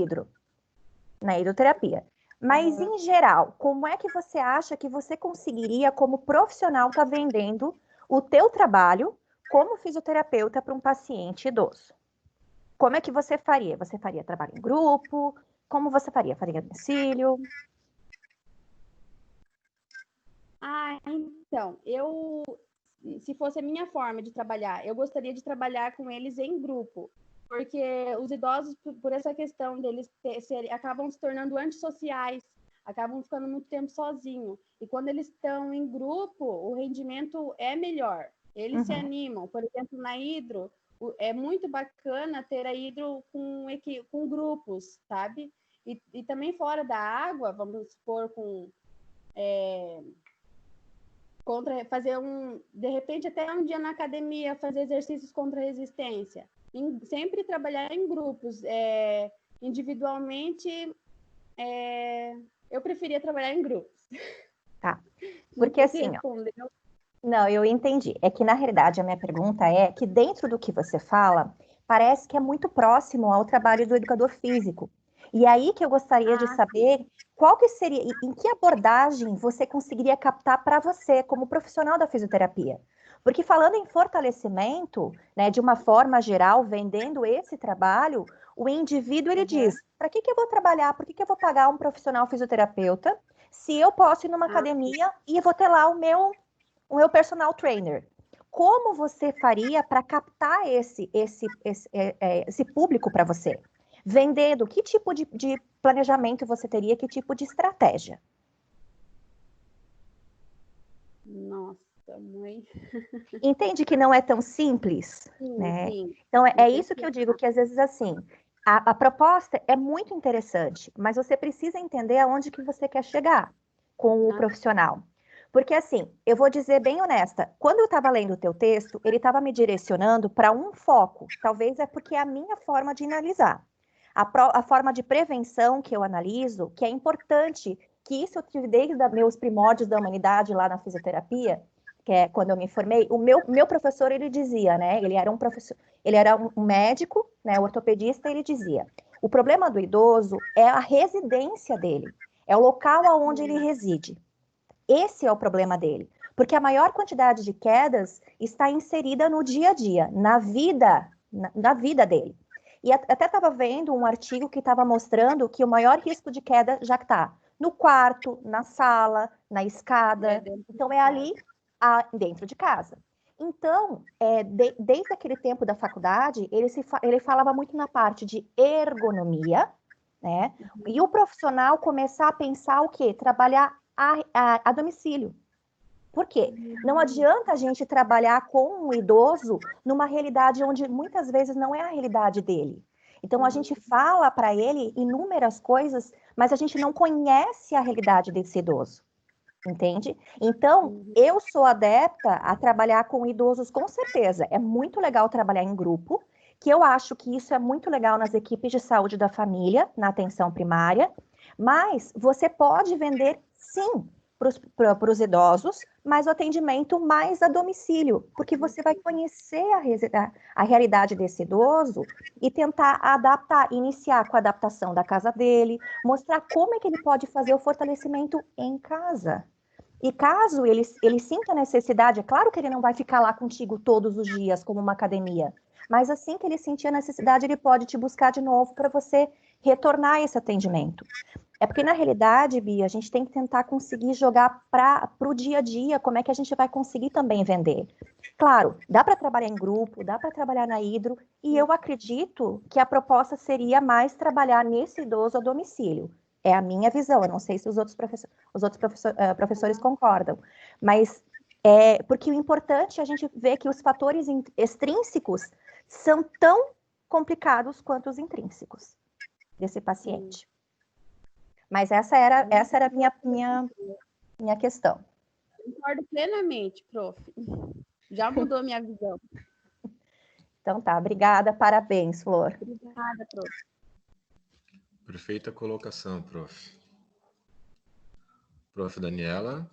hidroterapia. Mas, em geral, como é que você acha que você conseguiria, como profissional, estar vendendo o teu trabalho como fisioterapeuta para um paciente idoso? Como é que você faria? Você faria trabalho em grupo? Como você faria? Faria domicílio? Então, eu se fosse a minha forma de trabalhar, eu gostaria de trabalhar com eles em grupo, porque os idosos, por essa questão deles acabam se tornando antissociais, acabam ficando muito tempo sozinhos. E quando eles estão em grupo, o rendimento é melhor. Eles se animam. Por exemplo, na hidro, é muito bacana ter a hidro com grupos, sabe? E também fora da água, vamos supor, fazer de repente até um dia na academia, fazer exercícios contra a resistência. Sempre trabalhar em grupos. Individualmente, eu preferia trabalhar em grupos. Tá. Porque assim, não, eu entendi. É que, na realidade, a minha pergunta é que dentro do que você fala, parece que é muito próximo ao trabalho do educador físico. E aí que eu gostaria de saber qual que seria, em que abordagem você conseguiria captar para você, como profissional da fisioterapia. Porque falando em fortalecimento, né, de uma forma geral, vendendo esse trabalho, o indivíduo, ele diz, para que eu vou trabalhar, por que eu vou pagar um profissional fisioterapeuta, se eu posso ir numa academia e eu vou ter lá o meu personal trainer? Como você faria para captar esse público para você? Vendendo, que tipo de planejamento você teria, que tipo de estratégia? Nossa, mãe. Entende que não é tão simples? Sim, né? sim. Então, é isso que eu digo, que às vezes, assim, a proposta é muito interessante, mas você precisa entender aonde que você quer chegar com o profissional. Porque, assim, eu vou dizer bem honesta, quando eu estava lendo o teu texto, ele estava me direcionando para um foco. Talvez é porque é a minha forma de analisar. A forma de prevenção que eu analiso, que é importante, que isso eu tive desde meus primórdios da humanidade lá na fisioterapia, que é quando eu me formei, o meu professor, ele dizia, né, ele era um professor, ele era um médico, né, ortopedista, ele dizia, o problema do idoso é a residência dele, é o local onde ele reside. Esse é o problema dele, porque a maior quantidade de quedas está inserida no dia a dia, na vida dele. E até estava vendo um artigo que estava mostrando que o maior risco de queda já está no quarto, na sala, na escada. Então, é ali dentro de casa. Então, desde aquele tempo da faculdade, ele falava muito na parte de ergonomia, né? E o profissional começar a pensar o quê? Trabalhar a domicílio. Por quê? Não adianta a gente trabalhar com um idoso numa realidade onde muitas vezes não é a realidade dele. Então, a gente fala para ele inúmeras coisas, mas a gente não conhece a realidade desse idoso. Entende? Então, eu sou adepta a trabalhar com idosos, com certeza. É muito legal trabalhar em grupo, que eu acho que isso é muito legal nas equipes de saúde da família, na atenção primária, mas você pode vender, sim, para os idosos, mas o atendimento mais a domicílio, porque você vai conhecer a realidade desse idoso e tentar adaptar, iniciar com a adaptação da casa dele, mostrar como é que ele pode fazer o fortalecimento em casa. E caso ele sinta necessidade, é claro que ele não vai ficar lá contigo todos os dias, como uma academia, mas assim que ele sentir a necessidade, ele pode te buscar de novo para você retornar esse atendimento. É porque, na realidade, Bia, a gente tem que tentar conseguir jogar para o dia a dia, como é que a gente vai conseguir também vender. Claro, dá para trabalhar em grupo, dá para trabalhar na hidro, e eu acredito que a proposta seria mais trabalhar nesse idoso a domicílio. É a minha visão, eu não sei se os outros professores concordam, mas porque o importante é a gente ver que os fatores extrínsecos são tão complicados quanto os intrínsecos desse paciente. Mas essa era a minha questão. Concordo plenamente, prof. Já mudou minha visão. Então tá, obrigada, parabéns, Flor. Obrigada, prof. Perfeita colocação, prof. Prof. Daniela.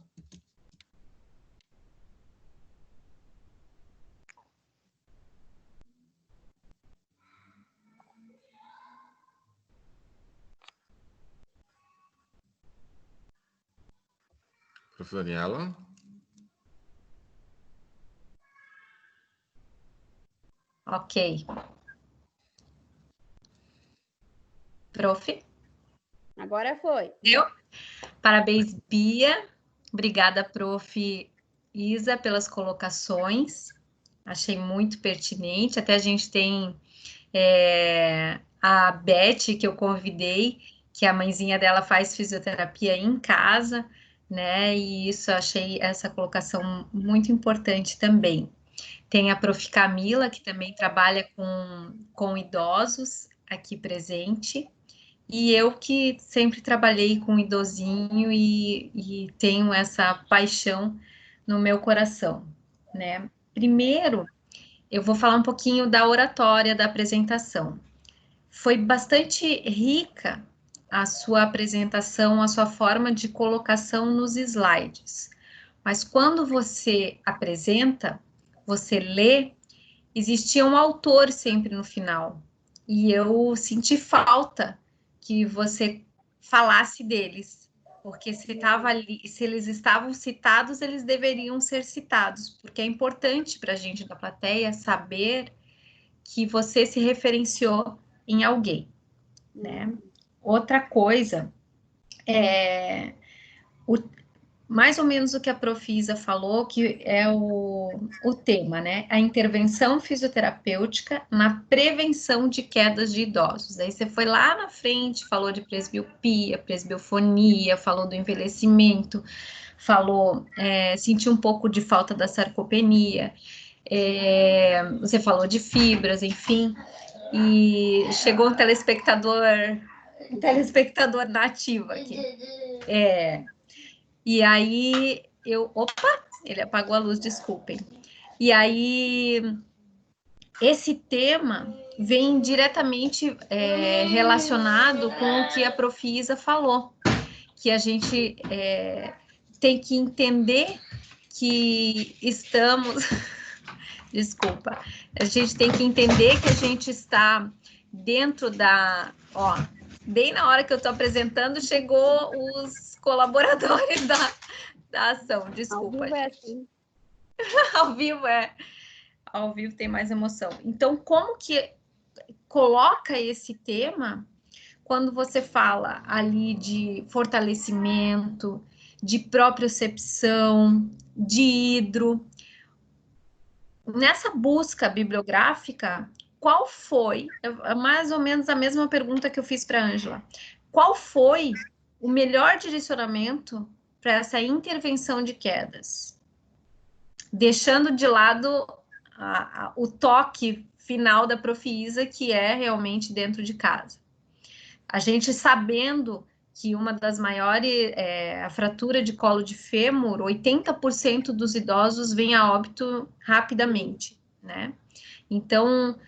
Prof. Daniela. Ok. Prof. Agora foi. Parabéns, Bia. Obrigada, prof. Isa, pelas colocações. Achei muito pertinente. Até a gente tem a Beth, que eu convidei, que a mãezinha dela faz fisioterapia em casa, né? E isso, achei essa colocação muito importante também. Tem a Prof. Camila, que também trabalha com idosos aqui presente. E eu que sempre trabalhei com idosinho e tenho essa paixão no meu coração, né? Primeiro, eu vou falar um pouquinho da oratória da apresentação. Foi bastante rica a sua apresentação, a sua forma de colocação nos slides. Mas quando você apresenta, você lê, existia um autor sempre no final. E eu senti falta que você falasse deles, porque se estava ali, se eles estavam citados, eles deveriam ser citados, porque é importante para a gente da plateia saber que você se referenciou em alguém, né? Outra coisa mais ou menos o que a Profisa falou, que é o tema, né? A intervenção fisioterapêutica na prevenção de quedas de idosos. Aí você foi lá na frente, falou de presbiopia, presbiofonia, falou do envelhecimento, falou, sentiu um pouco de falta da sarcopenia, você falou de fibras, enfim, e chegou um telespectador nativo aqui. E aí ele apagou a luz, desculpem. E aí esse tema vem diretamente relacionado com o que a Profisa falou, que a gente tem que entender que estamos desculpa, a gente tem que entender que a gente está dentro bem na hora que eu estou apresentando, chegou os colaboradores da ação, desculpa. Ao vivo é assim. Ao vivo tem mais emoção. Então, como que coloca esse tema quando você fala ali de fortalecimento, de propriocepção, de hidro? Nessa busca bibliográfica, qual foi, mais ou menos a mesma pergunta que eu fiz para a Ângela, qual foi o melhor direcionamento para essa intervenção de quedas? Deixando de lado o toque final da Profisa, que é realmente dentro de casa. A gente sabendo que uma das maiores, a fratura de colo de fêmur, 80% dos idosos vem a óbito rapidamente, né? Então,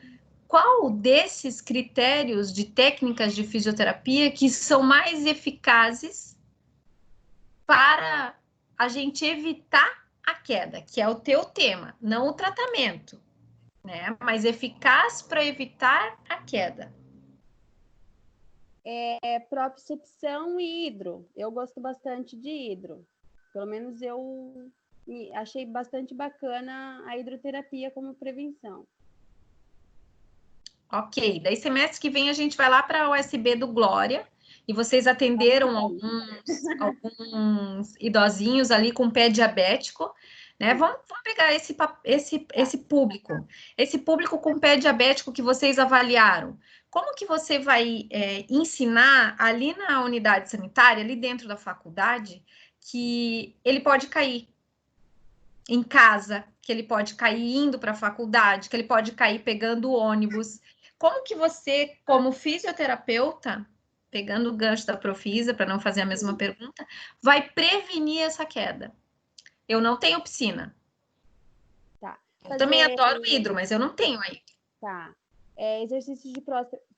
qual desses critérios de técnicas de fisioterapia que são mais eficazes para a gente evitar a queda, que é o teu tema, não o tratamento, né? Mas eficaz para evitar a queda. Propriocepção e hidro. Eu gosto bastante de hidro. Pelo menos eu achei bastante bacana a hidroterapia como prevenção. Ok, daí semestre que vem a gente vai lá para a USB do Glória e vocês atenderam alguns idosinhos ali com pé diabético, né? Vamos pegar esse público. Esse público com pé diabético que vocês avaliaram. Como que você vai ensinar ali na unidade sanitária, ali dentro da faculdade, que ele pode cair em casa, que ele pode cair indo para a faculdade, que ele pode cair pegando o ônibus? Como que você, como fisioterapeuta, pegando o gancho da Profisa, para não fazer a mesma pergunta, vai prevenir essa queda? Eu não tenho piscina. Tá. Eu também adoro hidro, mas eu não tenho aí. Tá. Exercício de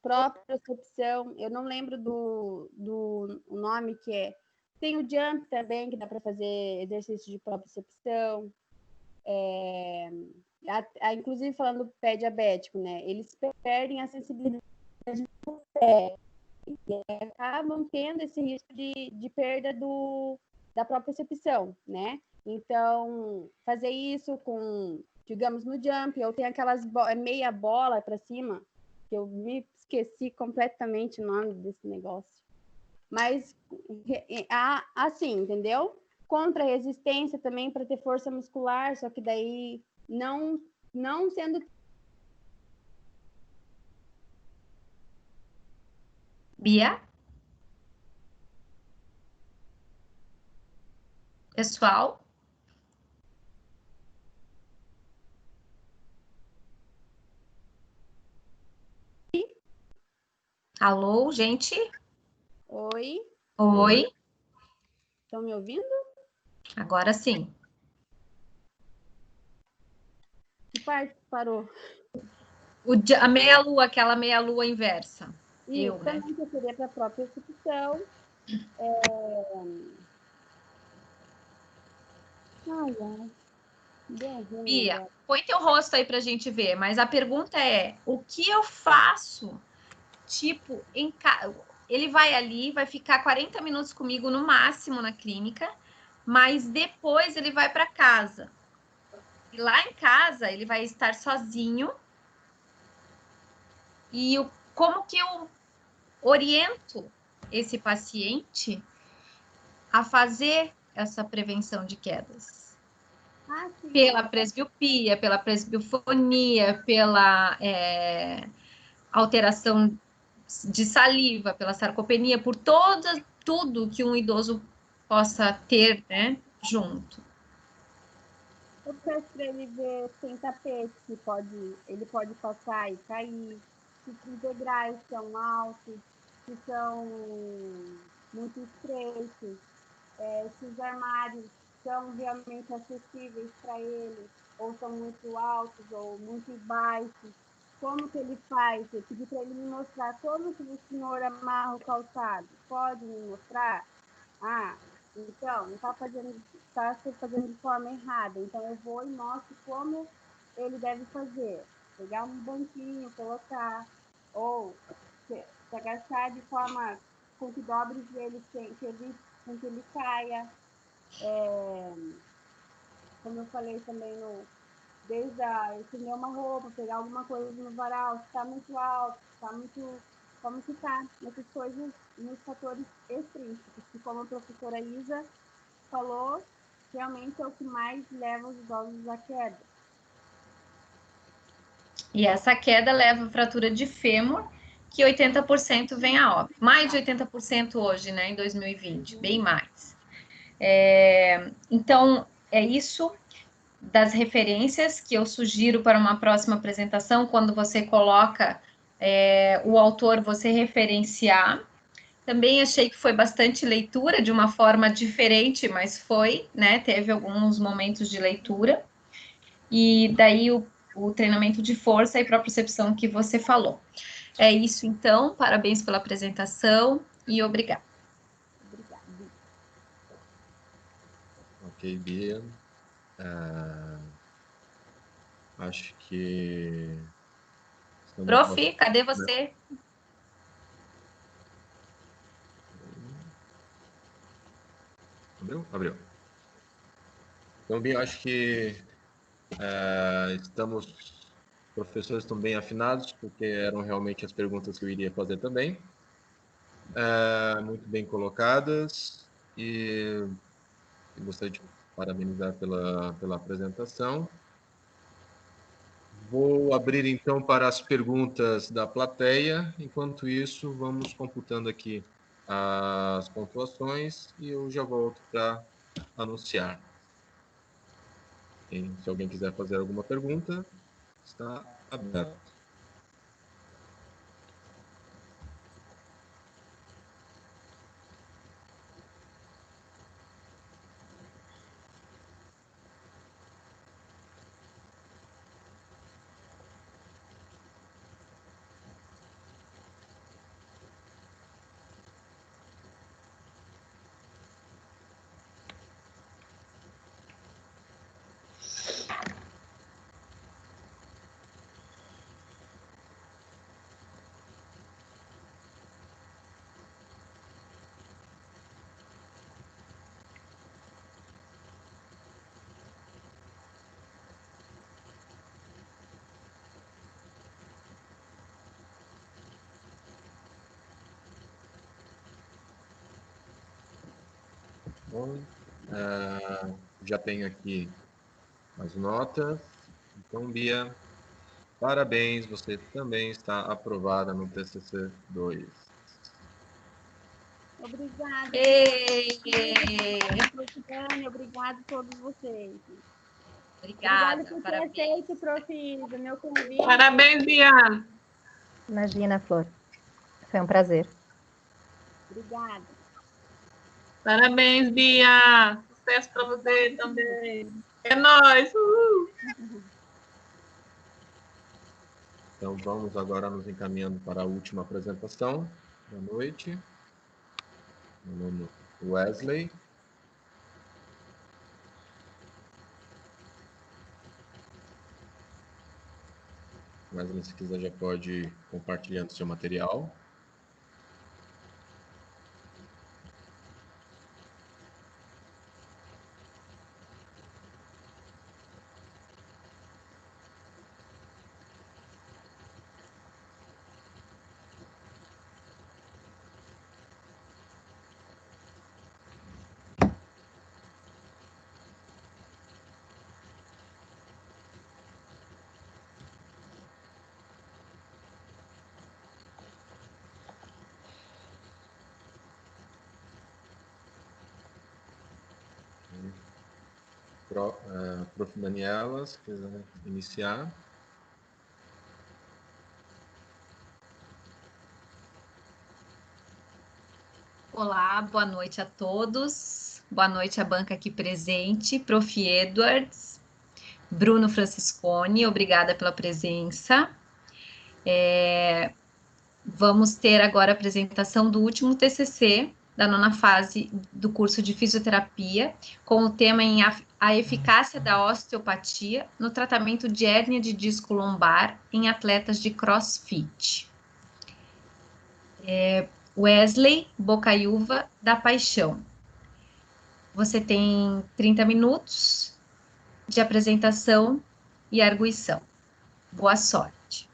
propriocepção, eu não lembro do nome que é. Tem o jump também, que dá para fazer exercício de propriocepção. Inclusive, falando do pé diabético, né? Eles perdem a sensibilidade do pé e acabam tendo esse risco de perda da propriocepção, né? Então, fazer isso com, digamos, no jump, eu tenho aquelas meia bola para cima, que eu me esqueci completamente o nome desse negócio. Mas, assim, entendeu? contra resistência também para ter força muscular, só que daí não sendo. Bia? Pessoal? Alô, gente? Oi, Oi? estão me ouvindo? Agora sim. Que parte parou? A meia-lua, aquela meia-lua inversa. Isso, Né? também que seria para a própria execução. Deu ruim Bia, agora. põe teu rosto aí pra gente ver, mas a pergunta é, o que eu faço? Tipo, ele vai ali, vai ficar 40 minutos comigo no máximo na clínica, mas depois ele vai para casa. E lá em casa ele vai estar sozinho. E como que eu oriento esse paciente a fazer essa prevenção de quedas? Pela presbiopia, pela presbiofonia, pela alteração de saliva, pela sarcopenia, por tudo que um idoso possa ter, né, junto. Eu peço para ele ver sem tapete, que ele pode passar e cair, se os degraus são altos, se são muito estreitos, se os armários são realmente acessíveis para ele, ou são muito altos ou muito baixos. Como que ele faz? Eu pedi para ele me mostrar como que o senhor amarra o calçado. Pode me mostrar? Ah, então, está se fazendo de forma errada. Então, eu vou e mostro como ele deve fazer. Pegar um banquinho, colocar, ou se agachar de forma com que dobre os joelhos, com que ele caia. Como eu falei também, desde estender uma roupa, pegar alguma coisa no varal, se está muito alto, está muito... Como que está nessas coisas, nos fatores extrínsecos, que como a professora Isa falou, realmente é o que mais leva os idosos à queda. E essa queda leva a fratura de fêmur, que 80% vem a óbito. Mais de 80% hoje, né, em 2020, bem mais. Então, é isso das referências que eu sugiro para uma próxima apresentação, quando você coloca o autor, você referenciar. Também achei que foi bastante leitura, de uma forma diferente, mas foi, né? Teve alguns momentos de leitura. E daí o treinamento de força e propriocepção que você falou. É isso, então. Parabéns pela apresentação e obrigada. Obrigada. Ok, Bia. Acho que... Prof, cadê você? Abriu. Então, Bia, acho que professores estão bem afinados, porque eram realmente as perguntas que eu iria fazer também. Muito bem colocadas, e eu gostaria de parabenizar pela apresentação. Vou abrir, então, para as perguntas da plateia. Enquanto isso, vamos computando aqui as pontuações e eu já volto para anunciar. Se alguém quiser fazer alguma pergunta, está aberto. Bom, Já tenho aqui as notas. Então, Bia, parabéns, você também está aprovada no TCC 2. Obrigada. Dani, obrigada a todos vocês. Obrigada. Obrigada por ter Parabéns. aceito, prof, do meu convite. Parabéns, Bia. Imagina, Flor. Foi um prazer. Obrigada. Parabéns, Bia. Sucesso para você também. É nóis. Então, vamos agora nos encaminhando para a última apresentação da noite. Meu nome é Wesley. Wesley, se quiser, já pode ir compartilhando seu material. Prof. Daniela, se quiser iniciar. Olá, boa noite a todos. Boa noite à banca aqui presente. Prof. Edwards, Bruno Franciscone, obrigada pela presença. Vamos ter agora a apresentação do último TCC da 9ª fase do curso de fisioterapia, com o tema em a eficácia da osteopatia no tratamento de hérnia de disco lombar em atletas de CrossFit. Wesley Bocaiúva da Paixão. Você tem 30 minutos de apresentação e arguição. Boa sorte.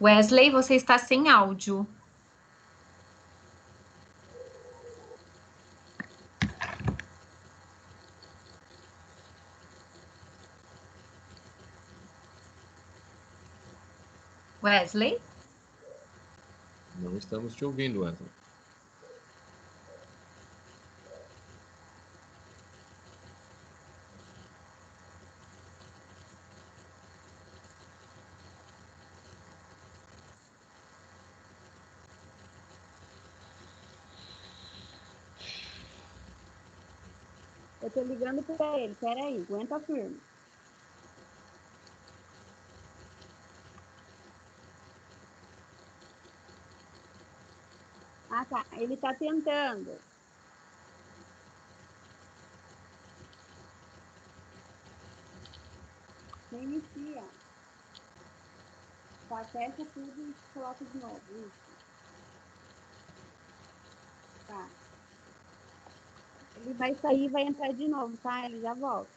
Wesley, você está sem áudio. Wesley? Não estamos te ouvindo, Wesley. Eu tô ligando para ele. Peraí, aguenta firme. Ah, tá. Ele tá tentando. Você inicia. Tá, fecha tudo e coloca de novo. Isso. Tá. Ele vai sair e vai entrar de novo, tá? Ele já volta.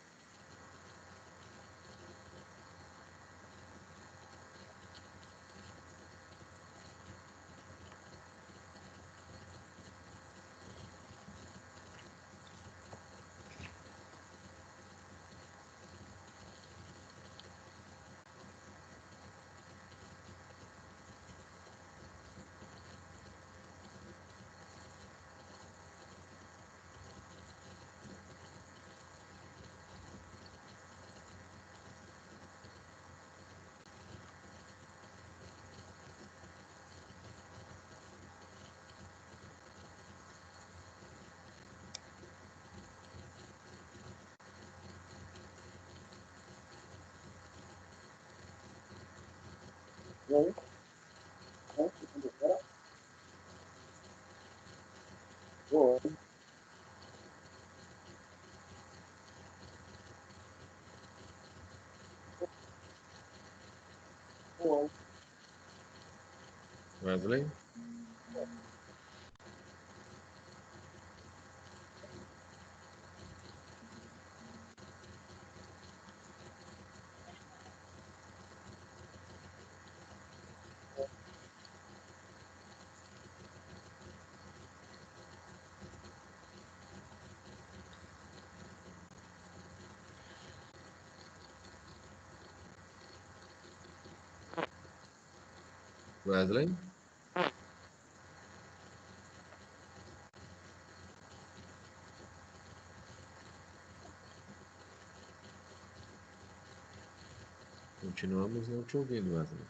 Oi? Segunda-feira? Oi. Oi. Wesley? Wesley? Continuamos não te ouvindo, Wesley.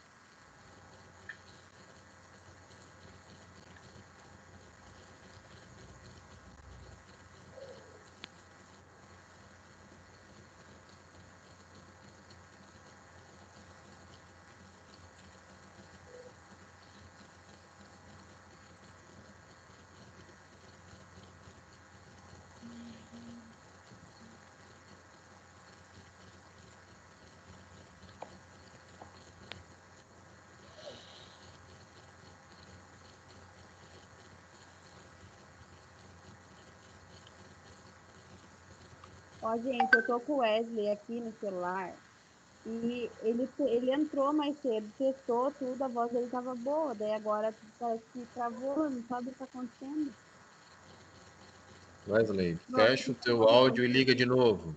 Ó, gente, eu tô com o Wesley aqui no celular e ele entrou mais cedo, testou tudo, a voz dele tava boa, daí agora parece que travou, não sabe o que tá acontecendo. Wesley, fecha o teu áudio e liga de novo.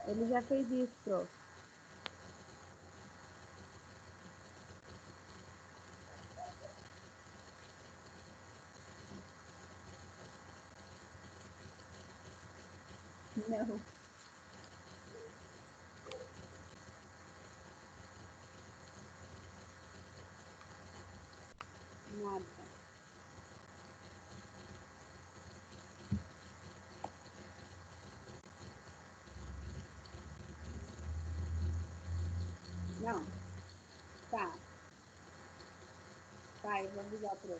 Ele já fez isso, prof. Não. Nada. Não. Tá. Tá, eu vou avisar pro.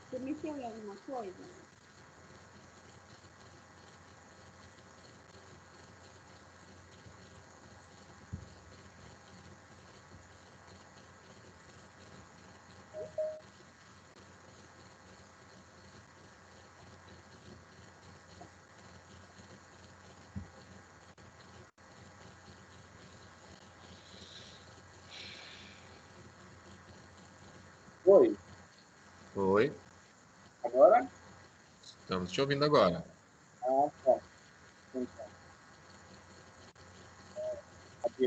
Você mexeu em alguma coisa? Oi. Oi, Agora? estamos te ouvindo agora. Ah, tá. Então,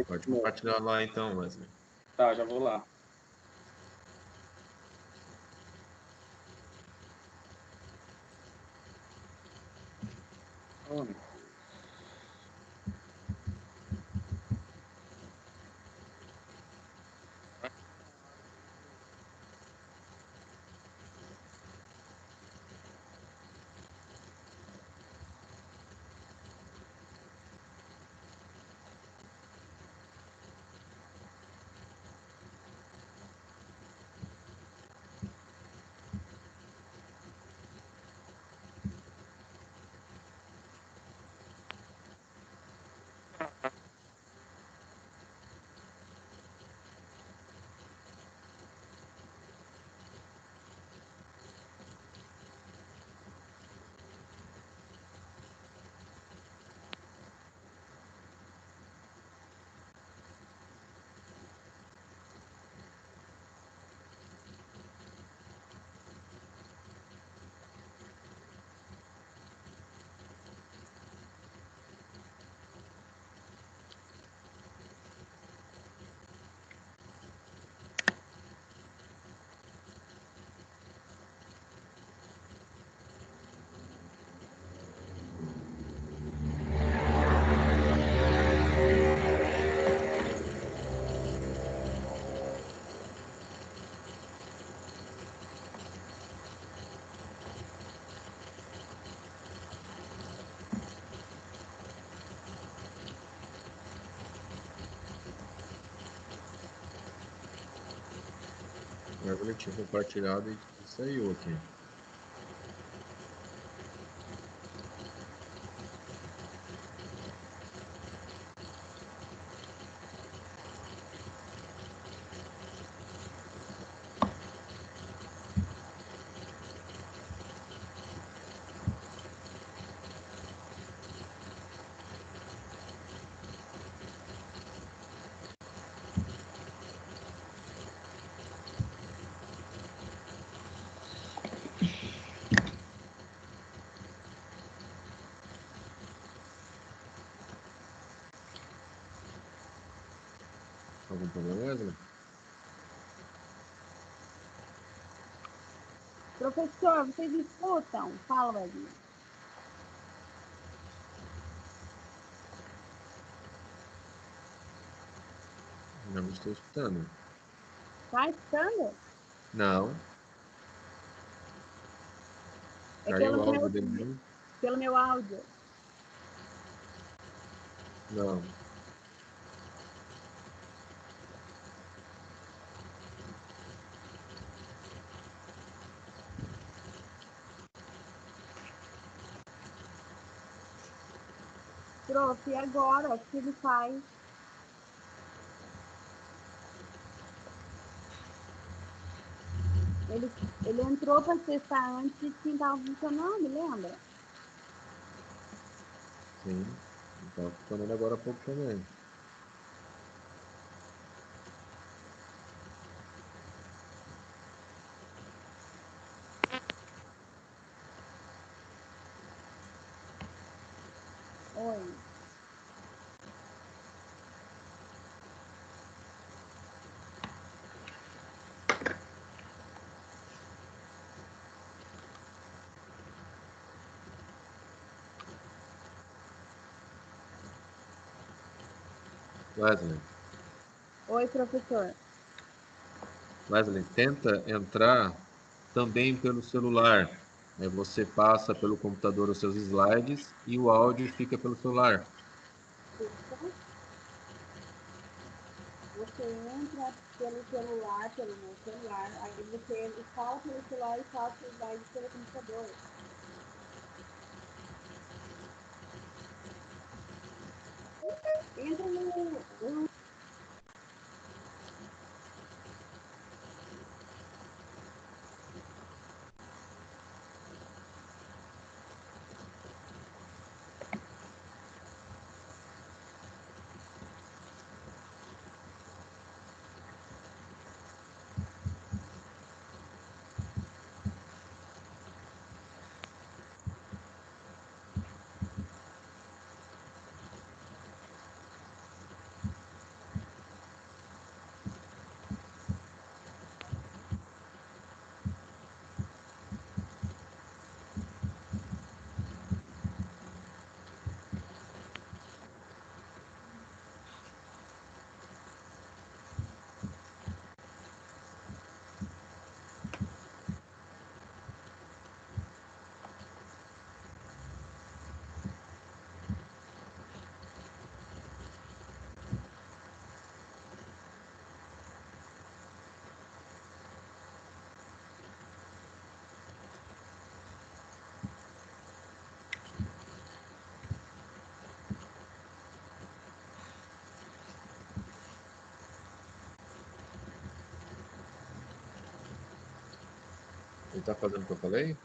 Pode compartilhar lá então, Wesley. tá, já vou lá. Wesley tinha compartilhado e saiu aqui. Algum problema, Wesley? Professor, vocês escutam? Fala, Wesley. Não estou escutando. Tá escutando? Não. É Caiu o áudio de mim? pelo meu áudio. Não. Prof, e agora? O que ele faz? Ele entrou para testar antes e quem estava funcionando, lembra? Sim. Estava funcionando agora há pouco também. Oi. Wesley. Oi, professor. Wesley, tenta entrar também pelo celular. Aí você passa pelo computador os seus slides e o áudio fica pelo celular. Você entra pelo celular, pelo meu celular, aí você fala pelo celular e fala os slides pelo computador. Entra no Ele está fazendo o que eu falei?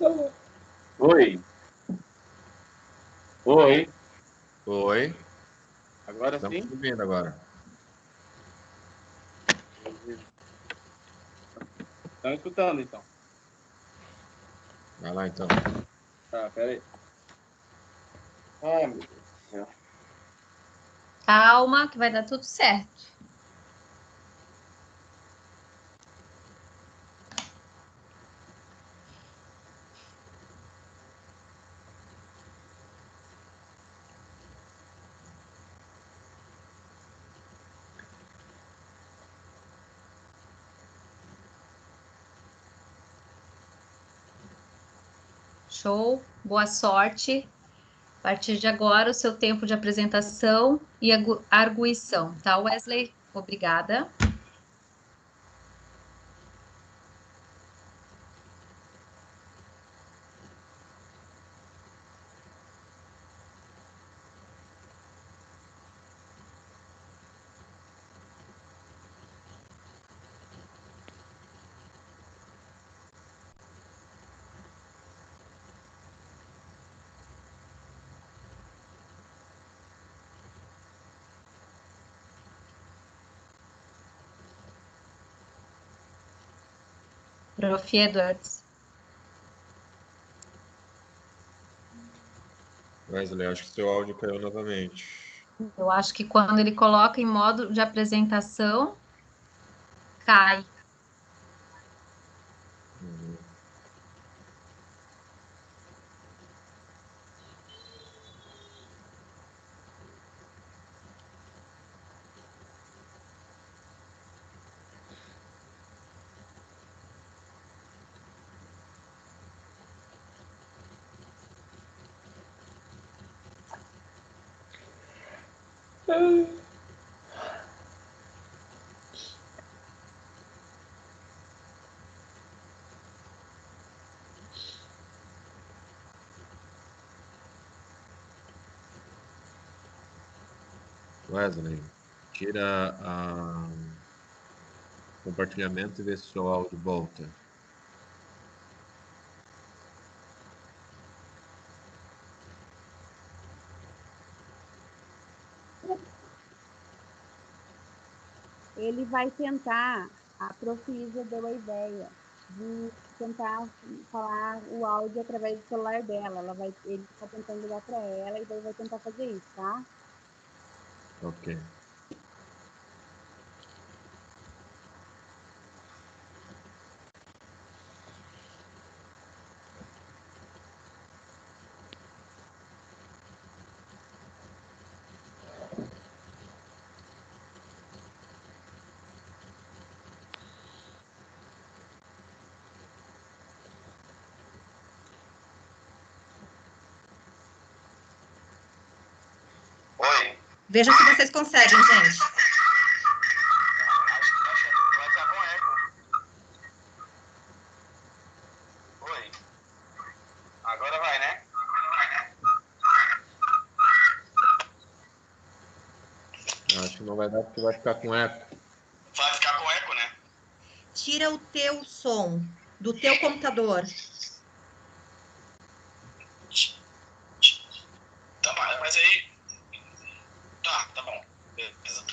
Oi. Oi. Oi. Agora Estamos sim? subindo agora. Estão escutando, então. Vai lá, então. Tá, peraí. Ai, meu Deus do céu. Calma, que vai dar tudo certo. Show, boa sorte. A partir de agora, o seu tempo de apresentação e arguição, tá, Wesley? Obrigada. Prof. Edwards. Wesley, acho que seu áudio caiu novamente. Eu acho que quando ele coloca em modo de apresentação, cai. Wesley, tira o compartilhamento e vê se o seu áudio volta. Ele vai tentar, a Prof. Isa deu a ideia de tentar falar o áudio através do celular dela. Ele está tentando ligar para ela e daí vai tentar fazer isso, tá? Ok. Oi. Veja se vocês conseguem, gente. Acho que vai estar com eco. Oi. Agora vai, né? Acho que não vai dar porque vai ficar com eco. Vai ficar com eco, né? Tira o teu som do teu computador. Tá, mas aí... Tá bom. Beleza.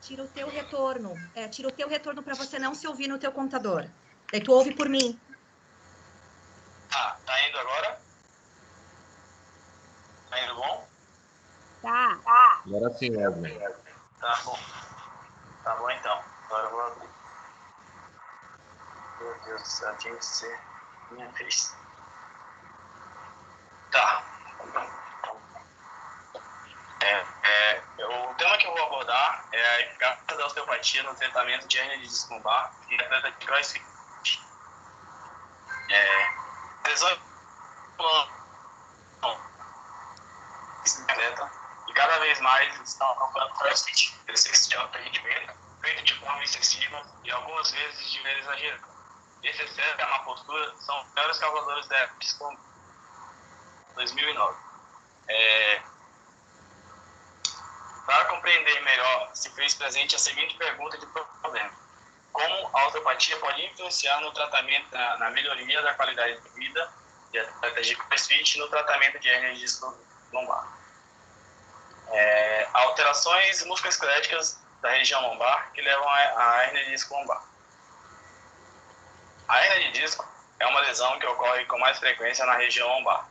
Tira o teu retorno. Tira o teu retorno para você não se ouvir no teu computador. Daí tu ouve por mim. Tá indo agora? Tá indo bom? Tá. Agora sim, Wesley. Tá bom. Tá bom, então. Agora eu vou abrir. Meu Deus do céu, tinha que ser minha vez. Tá. O tema que eu vou abordar é a eficácia da osteopatia no tratamento de hernia de disco lombar e atleta de crossfit. Lesões bicicleta e cada vez mais estão acompanhando crossfit, exercício de alto rendimento, feito de forma excessiva e algumas vezes de maneira exagerada. Esse excesso e a má postura são os maiores causadores de hernias como 2009. Para compreender melhor, se fez presente a seguinte pergunta de problema. como a osteopatia pode influenciar no tratamento, na melhoria da qualidade de vida e atletas de CrossFit no tratamento de hernia de disco lombar. Alterações musculoesqueléticas da região lombar que levam à hernia de disco lombar. A hernia de disco é uma lesão que ocorre com mais frequência na região lombar.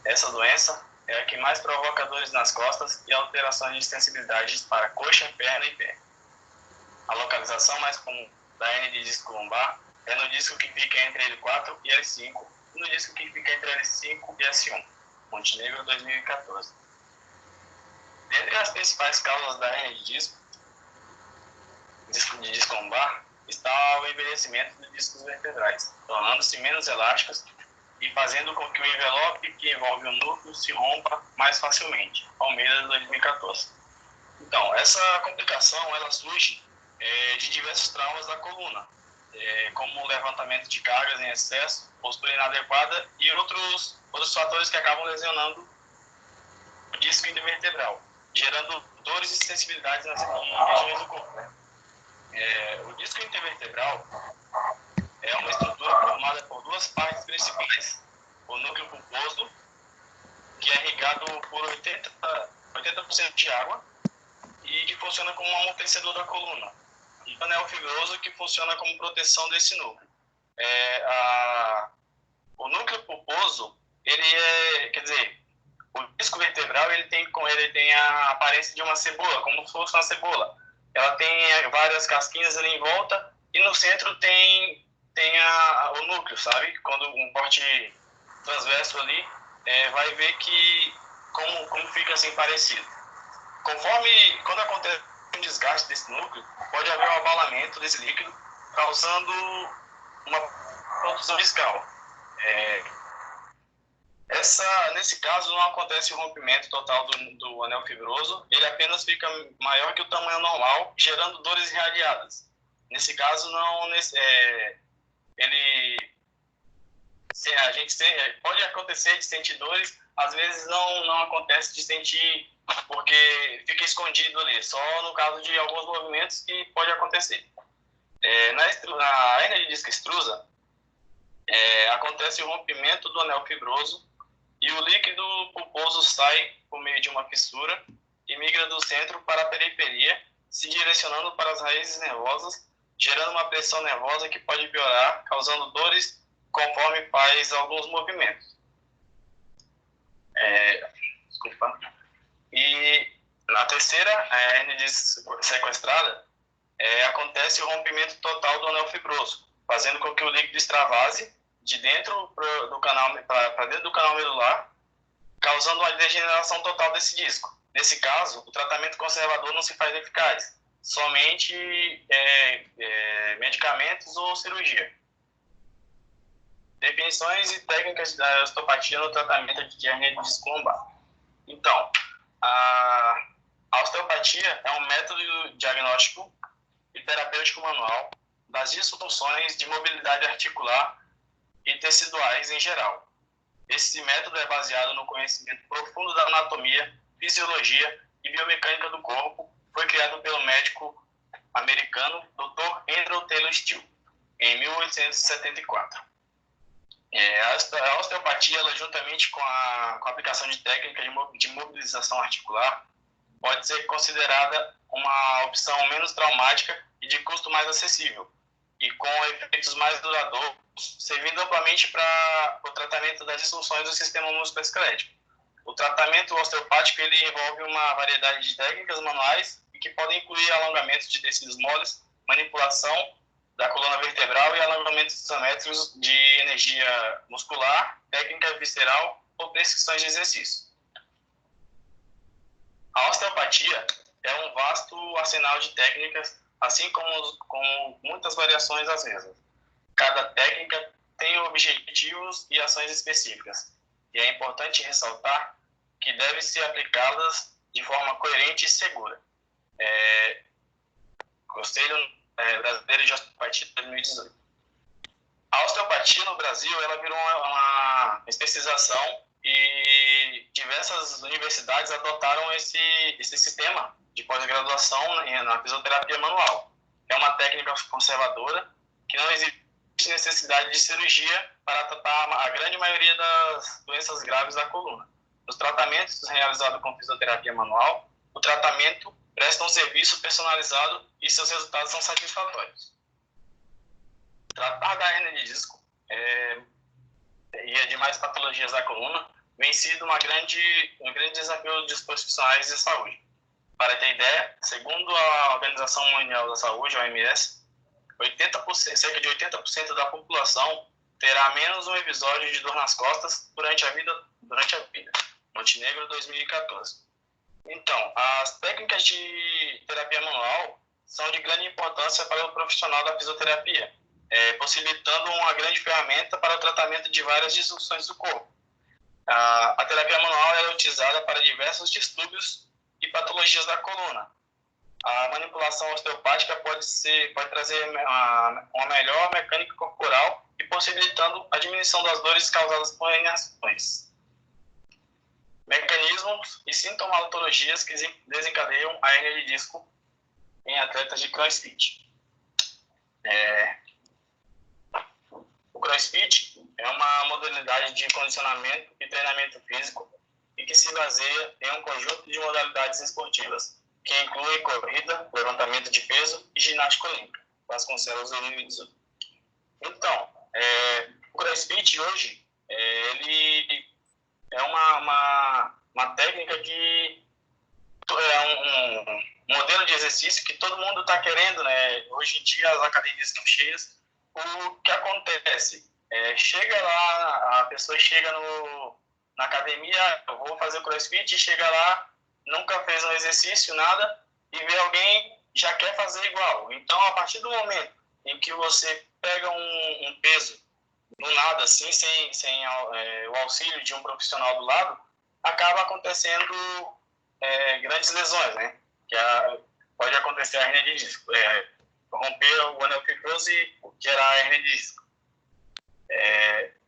Essa doença é a que mais provoca dores nas costas e alterações de sensibilidade para coxa, perna e pé. A localização mais comum da hernia de disco lombar é no disco que fica entre L4 e L5 e no disco que fica entre L5 e S1, Montenegro 2014. Dentre as principais causas da hernia de disco lombar está o envelhecimento dos discos vertebrais, tornando-se menos elásticos e fazendo com que o envelope que envolve o núcleo se rompa mais facilmente. Almeida 2014. Então, essa complicação ela surge de diversos traumas da coluna, como o levantamento de cargas em excesso, postura inadequada e outros fatores que acabam lesionando o disco intervertebral, gerando dores e sensibilidades nas regiões do corpo. O disco intervertebral é uma estrutura formada por duas partes principais. O núcleo pulposo, que é irrigado por 80% de água e que funciona como um amortecedor da coluna. E o anel fibroso, que funciona como proteção desse núcleo. O núcleo pulposo, o disco vertebral ele tem a aparência de uma cebola, como se fosse uma cebola. Ela tem várias casquinhas ali em volta e no centro tem o núcleo, sabe? Quando um corte transverso ali, vai ver que como fica assim parecido. Quando acontece um desgaste desse núcleo, pode haver um abalamento desse líquido, causando uma produção discal. Nesse caso, não acontece o rompimento total do anel fibroso, ele apenas fica maior que o tamanho normal, gerando dores irradiadas. Nesse caso, pode acontecer de sentir dores, às vezes não acontece de sentir porque fica escondido ali, só no caso de alguns movimentos que pode acontecer. Na hernia de disco extrusa, acontece o rompimento do anel fibroso e o líquido pulposo sai por meio de uma fissura e migra do centro para a periferia, se direcionando para as raízes nervosas, gerando uma pressão nervosa que pode piorar, causando dores conforme faz alguns movimentos. E na terceira, a hernia disco sequestrada, acontece o rompimento total do anel fibroso, fazendo com que o líquido extravase de dentro para dentro do canal medular, causando uma degeneração total desse disco. Nesse caso, o tratamento conservador não se faz eficaz, somente medicamentos ou cirurgia. Definições e técnicas da osteopatia no tratamento de hernia de disco lombar. Então, a osteopatia é um método diagnóstico e terapêutico manual das disfunções de mobilidade articular e teciduais em geral. Esse método é baseado no conhecimento profundo da anatomia, fisiologia e biomecânica do corpo. Foi criado pelo médico americano Dr. Andrew Taylor Still, em 1874. A osteopatia, ela, juntamente com a aplicação de técnicas de mobilização articular, pode ser considerada uma opção menos traumática e de custo mais acessível, e com efeitos mais duradouros, servindo amplamente para o tratamento das disfunções do sistema musculoesquelético. O tratamento osteopático ele envolve uma variedade de técnicas manuais e que podem incluir alongamento de tecidos moles, manipulação da coluna vertebral e alongamentos isométricos de energia muscular, técnica visceral ou prescrições de exercício. A osteopatia é um vasto arsenal de técnicas, assim como muitas variações das mesmas. Cada técnica tem objetivos e ações específicas, e é importante ressaltar que devem ser aplicadas de forma coerente e segura. Conselho Brasileiro de Osteopatia 2018. A osteopatia no Brasil ela virou uma especialização e diversas universidades adotaram esse sistema de pós-graduação na fisioterapia manual, é uma técnica conservadora que não existe necessidade de cirurgia para tratar a grande maioria das doenças graves da coluna. Nos tratamentos realizados com fisioterapia manual, o tratamento presta um serviço personalizado e seus resultados são satisfatórios. Tratar da hernia de disco e as demais patologias da coluna vem sido um grande desafio dos profissionais de saúde. Para ter ideia, segundo a Organização Mundial da Saúde, a OMS, cerca de 80% da população terá menos um episódio de dor nas costas durante a vida. Montenegro, 2014. Então, as técnicas de terapia manual são de grande importância para o profissional da fisioterapia, possibilitando uma grande ferramenta para o tratamento de várias disfunções do corpo. A terapia manual é utilizada para diversos distúrbios e patologias da coluna. A manipulação osteopática pode trazer uma melhor mecânica corporal e possibilitando a diminuição das dores causadas por herniações. Mecanismos e sintomatologias que desencadeiam a hernia de disco em atletas de CrossFit. O CrossFit é uma modalidade de condicionamento e treinamento físico e que se baseia em um conjunto de modalidades esportivas, que inclui corrida, levantamento de peso e ginástica olímpica, Vasconcelos 2018. Então, o CrossFit hoje, ele é uma técnica que é um modelo de exercício que todo mundo está querendo, né? Hoje em dia as academias estão cheias. O que acontece? Chega lá, a pessoa chega na academia, eu vou fazer o CrossFit, e chega lá, nunca fez um exercício, nada, e vê alguém já quer fazer igual. Então, a partir do momento em que você pega um peso do nada, assim, sem o auxílio de um profissional do lado, acaba acontecendo grandes lesões, né? Pode acontecer a hernia de disco, romper o anel fibroso e gerar a hernia de disco.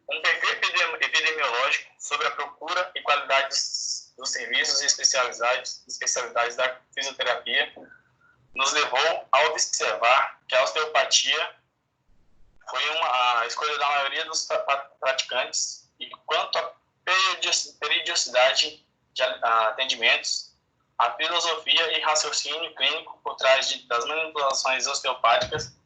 Um perfil epidemiológico sobre a procura e qualidade dos serviços e especialidades da fisioterapia nos levou a observar que a osteopatia foi a escolha da maioria dos praticantes, e quanto à periodicidade de atendimentos, a filosofia e raciocínio clínico por trás das manipulações osteopáticas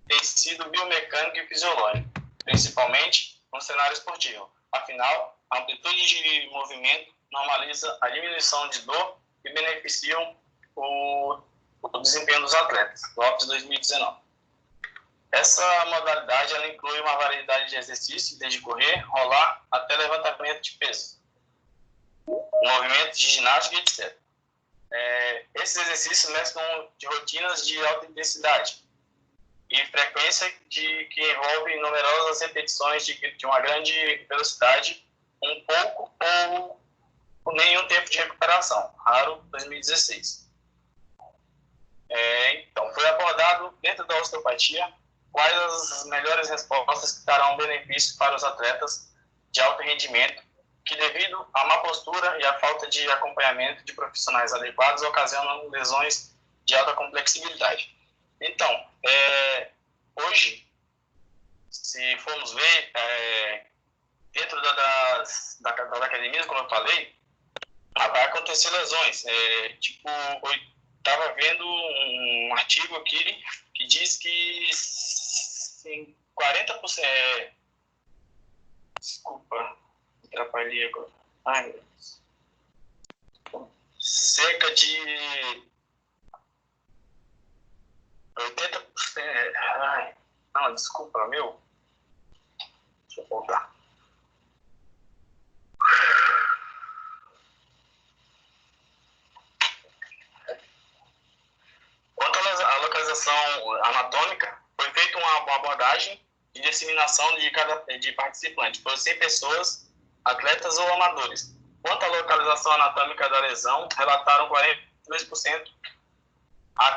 tem sido biomecânico e fisiológico, principalmente no cenário esportivo. Afinal, a amplitude de movimento normaliza a diminuição de dor e beneficiam o desempenho dos atletas. Lopes 2019. Essa modalidade ela inclui uma variedade de exercícios, desde correr, rolar, até levantamento de peso, movimentos de ginástica, etc. Esses exercícios mesclam de rotinas de alta intensidade e frequência que envolve numerosas repetições de uma grande velocidade, um pouco ou nenhum tempo de recuperação, raro 2016. Então, foi abordado dentro da osteopatia quais as melhores respostas que darão benefício para os atletas de alto rendimento, que devido à má postura e à falta de acompanhamento de profissionais adequados ocasionam lesões de alta complexibilidade. Então, hoje, se formos ver, dentro das academias, como eu falei, vai acontecer lesões. Eu estava vendo um artigo aqui que diz que 40%... desculpa, atrapalhei agora. Ai, meu Deus. Cerca de 80%... Ai, não, desculpa, meu. Deixa eu voltar. Quanto à localização anatômica, foi feita uma abordagem de disseminação de participante por 100 pessoas, atletas ou amadores. Quanto à localização anatômica da lesão, relataram 42% a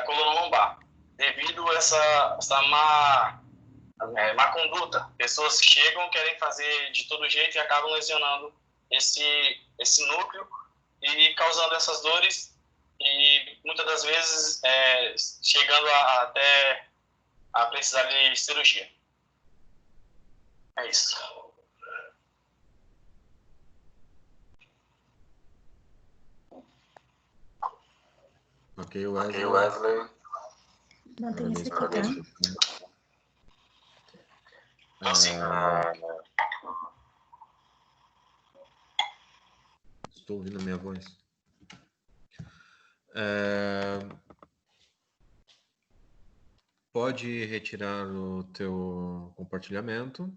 coluna lombar, devido a essa má conduta. Pessoas que chegam, querem fazer de todo jeito e acabam lesionando esse núcleo e causando essas dores e muitas das vezes chegando até a precisar de cirurgia. É isso. Ok, Wesley. Mantém esse aqui, tá? Então, sim. Estou ouvindo a minha voz. Pode retirar o teu compartilhamento.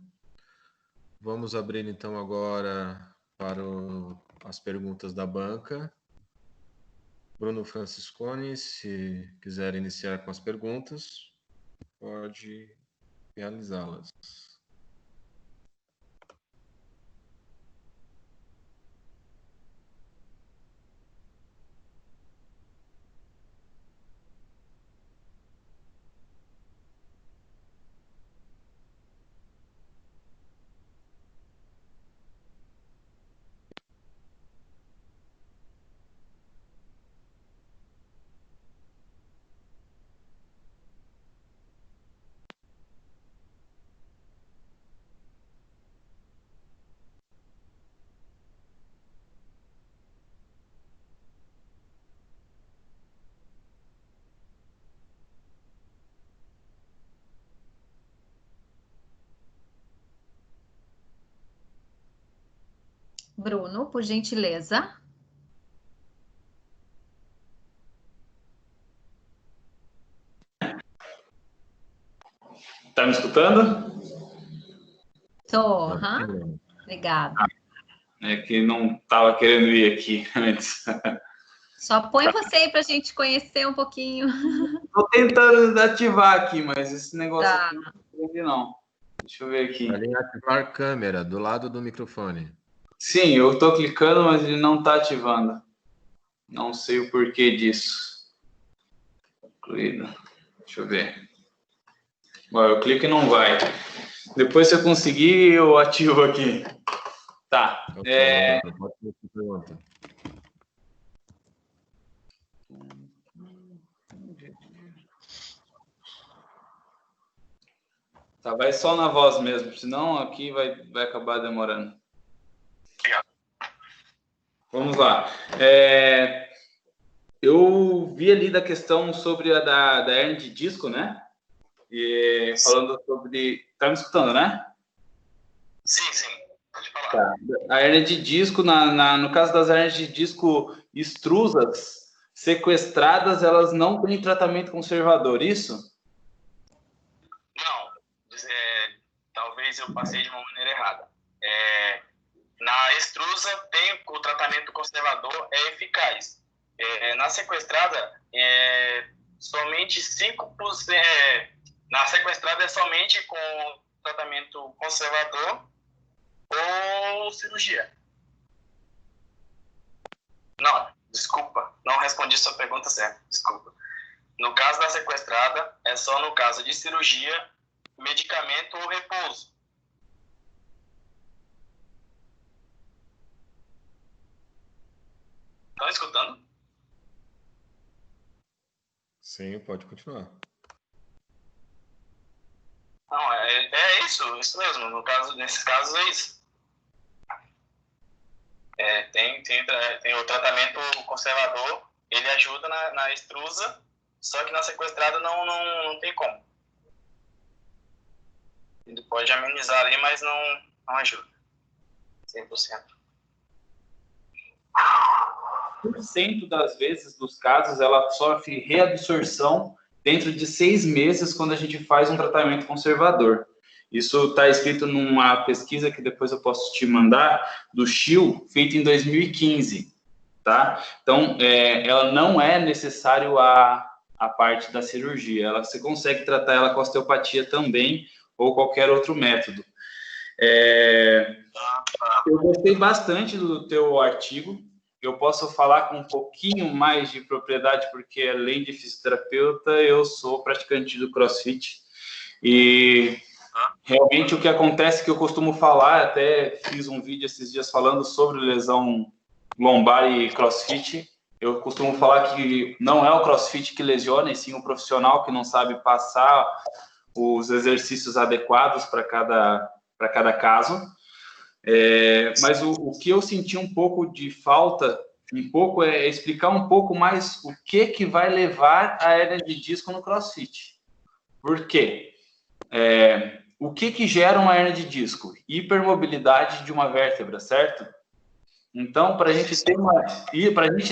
Vamos abrir então agora para as perguntas da banca. Bruno Franciscone, se quiser iniciar com as perguntas, pode realizá-las. Bruno, por gentileza. Tá me escutando? Tô, obrigada. É que não estava querendo ir aqui antes. Só põe você aí para a gente conhecer um pouquinho. Tô tentando ativar aqui, mas esse negócio Tá. aqui não entendi, não. Deixa eu ver aqui. Pode ativar a câmera do lado do microfone. Sim, eu tô clicando, mas ele não tá ativando. Não sei o porquê disso. Incluído. Deixa eu ver. Bom, eu clico e não vai. Depois, se eu conseguir, eu ativo aqui. Tá. Tá, vai só na voz mesmo, senão aqui vai acabar demorando. Vamos lá. Eu vi ali da questão sobre a da hernia de disco, né? E falando sobre... Tá me escutando, né? Sim, sim. Pode falar. Tá. A hernia de disco, no caso das hernias de disco extrusas, sequestradas, elas não têm tratamento conservador, isso? Não. Talvez eu passei de uma maneira errada. Na extrusa, o tratamento conservador é eficaz. Na sequestrada, somente 5%. Na sequestrada é somente com tratamento conservador ou cirurgia. Não, desculpa, não respondi sua pergunta certa, desculpa. No caso da sequestrada, é só no caso de cirurgia, medicamento ou repouso. Estão escutando? Sim, pode continuar. Não, é isso mesmo. Nesse caso é isso. Tem o tratamento conservador, ele ajuda na extrusa, só que na sequestrada não tem como. Ele pode amenizar ali, mas não ajuda. 100%. 100% das vezes, dos casos, ela sofre reabsorção dentro de 6 meses quando a gente faz um tratamento conservador. Isso está escrito numa pesquisa que depois eu posso te mandar, do Chiu, feita em 2015, tá? Então, ela não é necessário a parte da cirurgia, você consegue tratar ela com osteopatia também, ou qualquer outro método. Eu gostei bastante do teu artigo. Eu posso falar com um pouquinho mais de propriedade, porque além de fisioterapeuta, eu sou praticante do CrossFit. E realmente o que acontece que eu costumo falar, até fiz um vídeo esses dias falando sobre lesão lombar e CrossFit, Eu costumo falar que não é o CrossFit que lesiona, e sim o profissional que não sabe passar os exercícios adequados para cada caso. Mas o que eu senti um pouco de falta, é explicar um pouco mais o que vai levar a hérnia de disco no CrossFit. Por quê? O que gera uma hérnia de disco? Hipermobilidade de uma vértebra, certo? Então, para a gente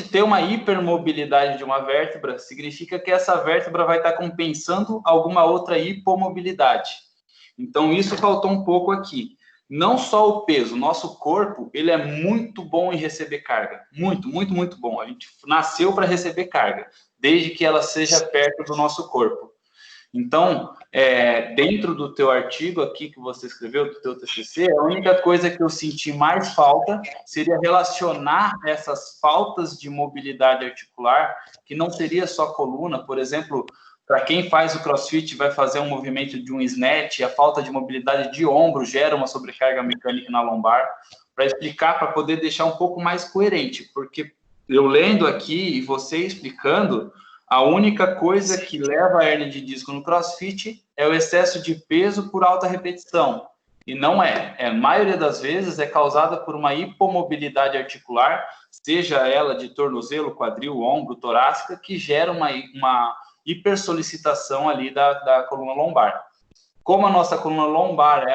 ter uma hipermobilidade de uma vértebra, significa que essa vértebra vai estar compensando alguma outra hipomobilidade. Então, isso faltou um pouco aqui. Não só o peso, nosso corpo, ele é muito bom em receber carga. Muito, muito, muito bom. A gente nasceu para receber carga, desde que ela seja perto do nosso corpo. Então, dentro do teu artigo aqui que você escreveu, do teu TCC, a única coisa que eu senti mais falta seria relacionar essas faltas de mobilidade articular, que não seria só coluna. Por exemplo, para quem faz o CrossFit, vai fazer um movimento de um snatch, a falta de mobilidade de ombro gera uma sobrecarga mecânica na lombar, para explicar, para poder deixar um pouco mais coerente, porque eu lendo aqui e você explicando, a única coisa que leva a hérnia de disco no CrossFit é o excesso de peso por alta repetição. E não é. A maioria das vezes é causada por uma hipomobilidade articular, seja ela de tornozelo, quadril, ombro, torácica, que gera uma hipersolicitação ali da coluna lombar. Como a nossa coluna lombar é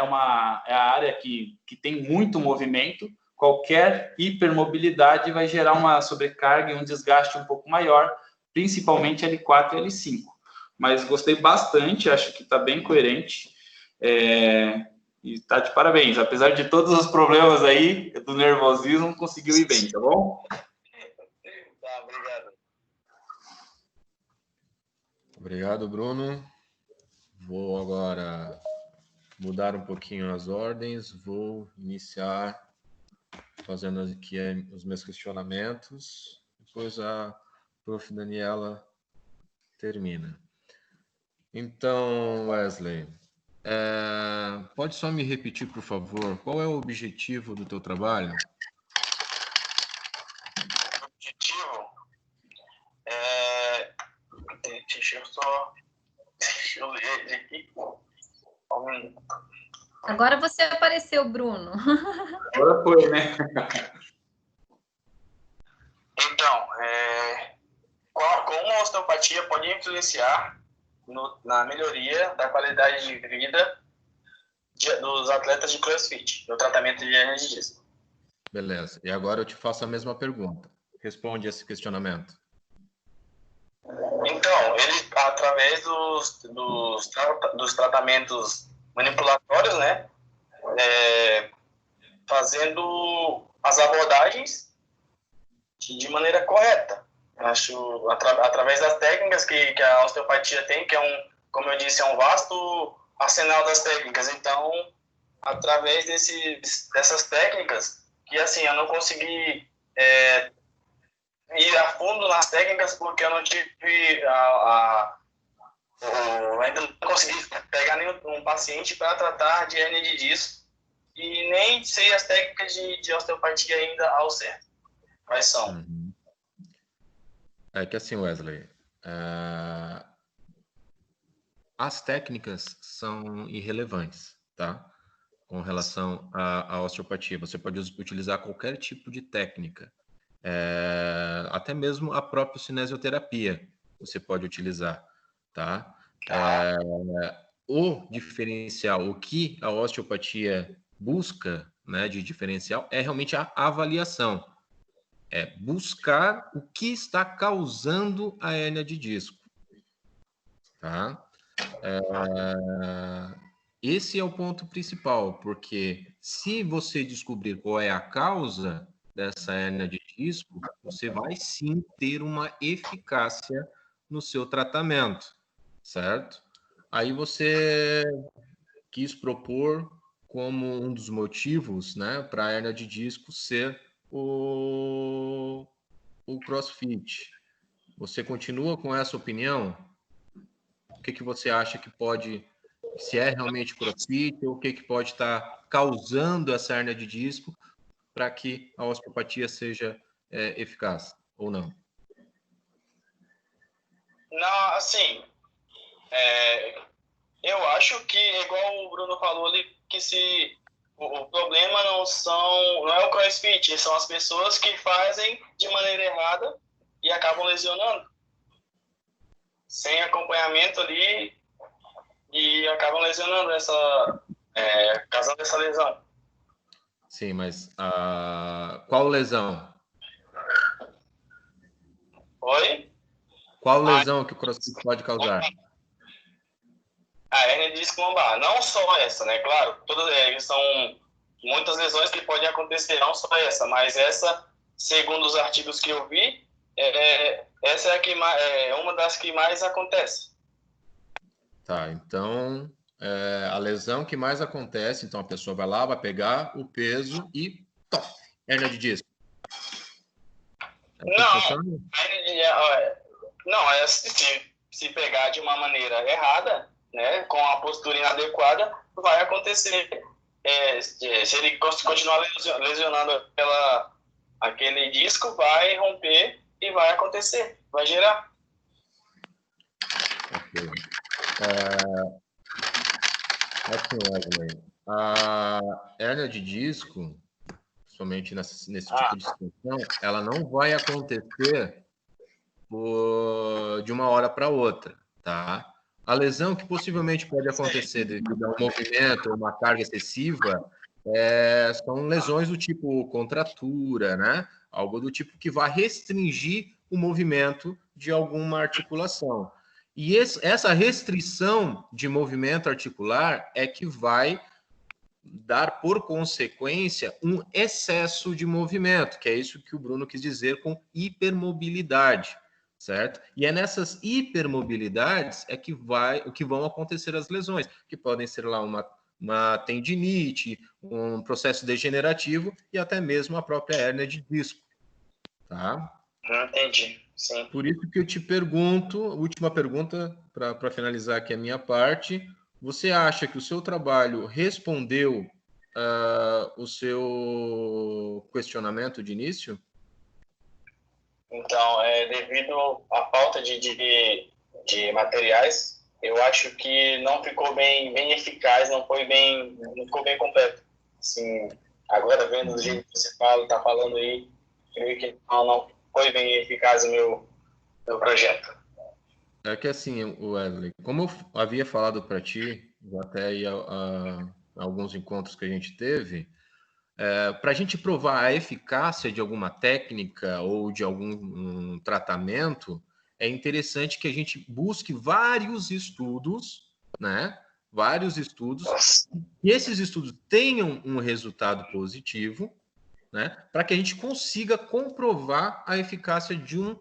a área que tem muito movimento, qualquer hipermobilidade vai gerar uma sobrecarga e um desgaste um pouco maior, principalmente L4 e L5. Mas gostei bastante, acho que está bem coerente. E está de parabéns. Apesar de todos os problemas aí, do nervosismo, conseguiu ir bem, tá bom? Tá, obrigado. Obrigado, Bruno. Vou agora mudar um pouquinho as ordens. Vou iniciar fazendo aqui os meus questionamentos. Depois a Prof. Daniela termina. Então, Wesley, pode só me repetir, por favor, qual é o objetivo do teu trabalho? O objetivo deixa eu ler aqui. Agora você apareceu, Bruno. Agora foi, né? Então, como a osteopatia pode influenciar na melhoria da qualidade de vida dos atletas de CrossFit, no tratamento de hérnia de disco? Beleza. E agora eu te faço a mesma pergunta. Responde esse questionamento. Então, ele, através dos tratamentos manipulatórios, né, fazendo as abordagens de maneira correta. Acho, através das técnicas que a osteopatia tem, que como eu disse, é um vasto arsenal das técnicas. Então, através dessas técnicas, que assim, eu não consegui ir a fundo nas técnicas, porque eu não tive ainda não consegui pegar nenhum paciente para tratar de hérnia de disco, e nem sei as técnicas de osteopatia ainda ao certo. Quais são? É que assim, Wesley, as técnicas são irrelevantes, tá? Com relação à osteopatia. Você pode utilizar qualquer tipo de técnica. Até mesmo a própria cinesioterapia você pode utilizar, tá? O diferencial, o que a osteopatia busca, né, de diferencial é realmente a avaliação. É buscar o que está causando a hérnia de disco, tá? Esse é o ponto principal, porque se você descobrir qual é a causa dessa hérnia de disco, você vai sim ter uma eficácia no seu tratamento, certo? Aí você quis propor como um dos motivos, né, para a hérnia de disco ser o CrossFit. Você continua com essa opinião? O que você acha que pode, se é realmente CrossFit, ou o que pode estar causando essa hérnia de disco para que a osteopatia seja eficaz ou não? Não, assim, eu acho que, igual o Bruno falou ali, que se o problema não é o CrossFit, são as pessoas que fazem de maneira errada e acabam lesionando. Sem acompanhamento ali e acabam lesionando causando essa lesão. Sim, mas qual lesão? Oi? Qual lesão que o CrossFit pode causar? A hérnia de disco lombar. Não só essa, né? Claro, são muitas lesões que podem acontecer, não só essa, mas essa, segundo os artigos que eu vi, essa é uma das que mais acontece. Tá, então, a lesão que mais acontece, então a pessoa vai lá, vai pegar o peso e hérnia de disco. Não, se pegar de uma maneira errada, né, com a postura inadequada, vai acontecer. Se ele continuar lesionando aquele disco, vai romper e vai acontecer, vai gerar. Ok. Assim, Wesley, a hérnia de disco, somente nesse tipo de situação, ela não vai acontecer de uma hora para outra, tá? A lesão que possivelmente pode acontecer devido a um movimento ou uma carga excessiva são lesões do tipo contratura, né? Algo do tipo que vai restringir o movimento de alguma articulação. E essa restrição de movimento articular é que vai dar, por consequência, um excesso de movimento, que é isso que o Bruno quis dizer com hipermobilidade, certo? E é nessas hipermobilidades que vão acontecer as lesões, que podem ser lá uma tendinite, um processo degenerativo e até mesmo a própria hérnia de disco, tá? Entendi, sim. Por isso que eu te pergunto, última pergunta para finalizar aqui a minha parte, você acha que o seu trabalho respondeu o seu questionamento de início? Então, devido à falta de materiais, eu acho que não ficou bem eficaz, não ficou bem completo. Assim, agora vendo do jeito que você está falando aí, creio que não foi bem eficaz o meu projeto. É que assim, Wesley, como eu havia falado para ti, até aí alguns encontros que a gente teve, para a gente provar a eficácia de alguma técnica ou de algum tratamento, é interessante que a gente busque vários estudos, né? Vários estudos, e esses estudos tenham um resultado positivo, né? Para que a gente consiga comprovar a eficácia de um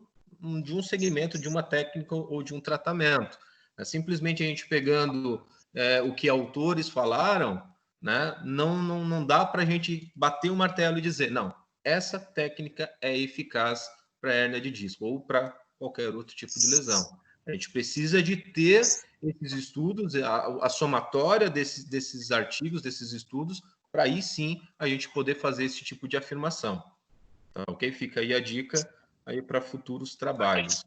segmento, de uma técnica ou de um tratamento. Simplesmente a gente pegando o que autores falaram, né? Não dá para a gente bater o martelo e dizer, não, essa técnica é eficaz para hérnia de disco ou para qualquer outro tipo de lesão. A gente precisa de ter esses estudos, a somatória desses artigos, desses estudos, para aí sim a gente poder fazer esse tipo de afirmação. Tá, ok? Fica aí a dica aí para futuros trabalhos.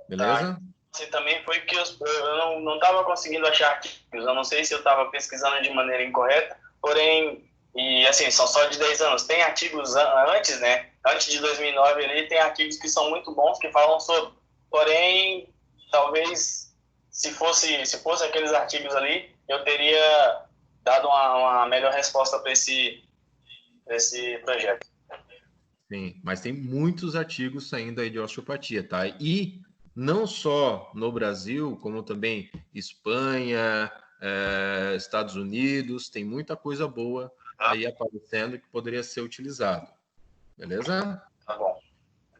Beleza? Assim, também foi que eu não estava conseguindo achar artigos. Eu não sei se eu estava pesquisando de maneira incorreta, porém, e assim, são só de 10 anos. Tem artigos antes, né? Antes de 2009 ali, tem artigos que são muito bons, que falam sobre. Porém, talvez, se fosse aqueles artigos ali, eu teria dado uma melhor resposta para esse projeto. Sim, mas tem muitos artigos saindo aí de osteopatia, tá? E não só no Brasil, como também Espanha, Estados Unidos, tem muita coisa boa aí aparecendo que poderia ser utilizado. Beleza? Tá bom.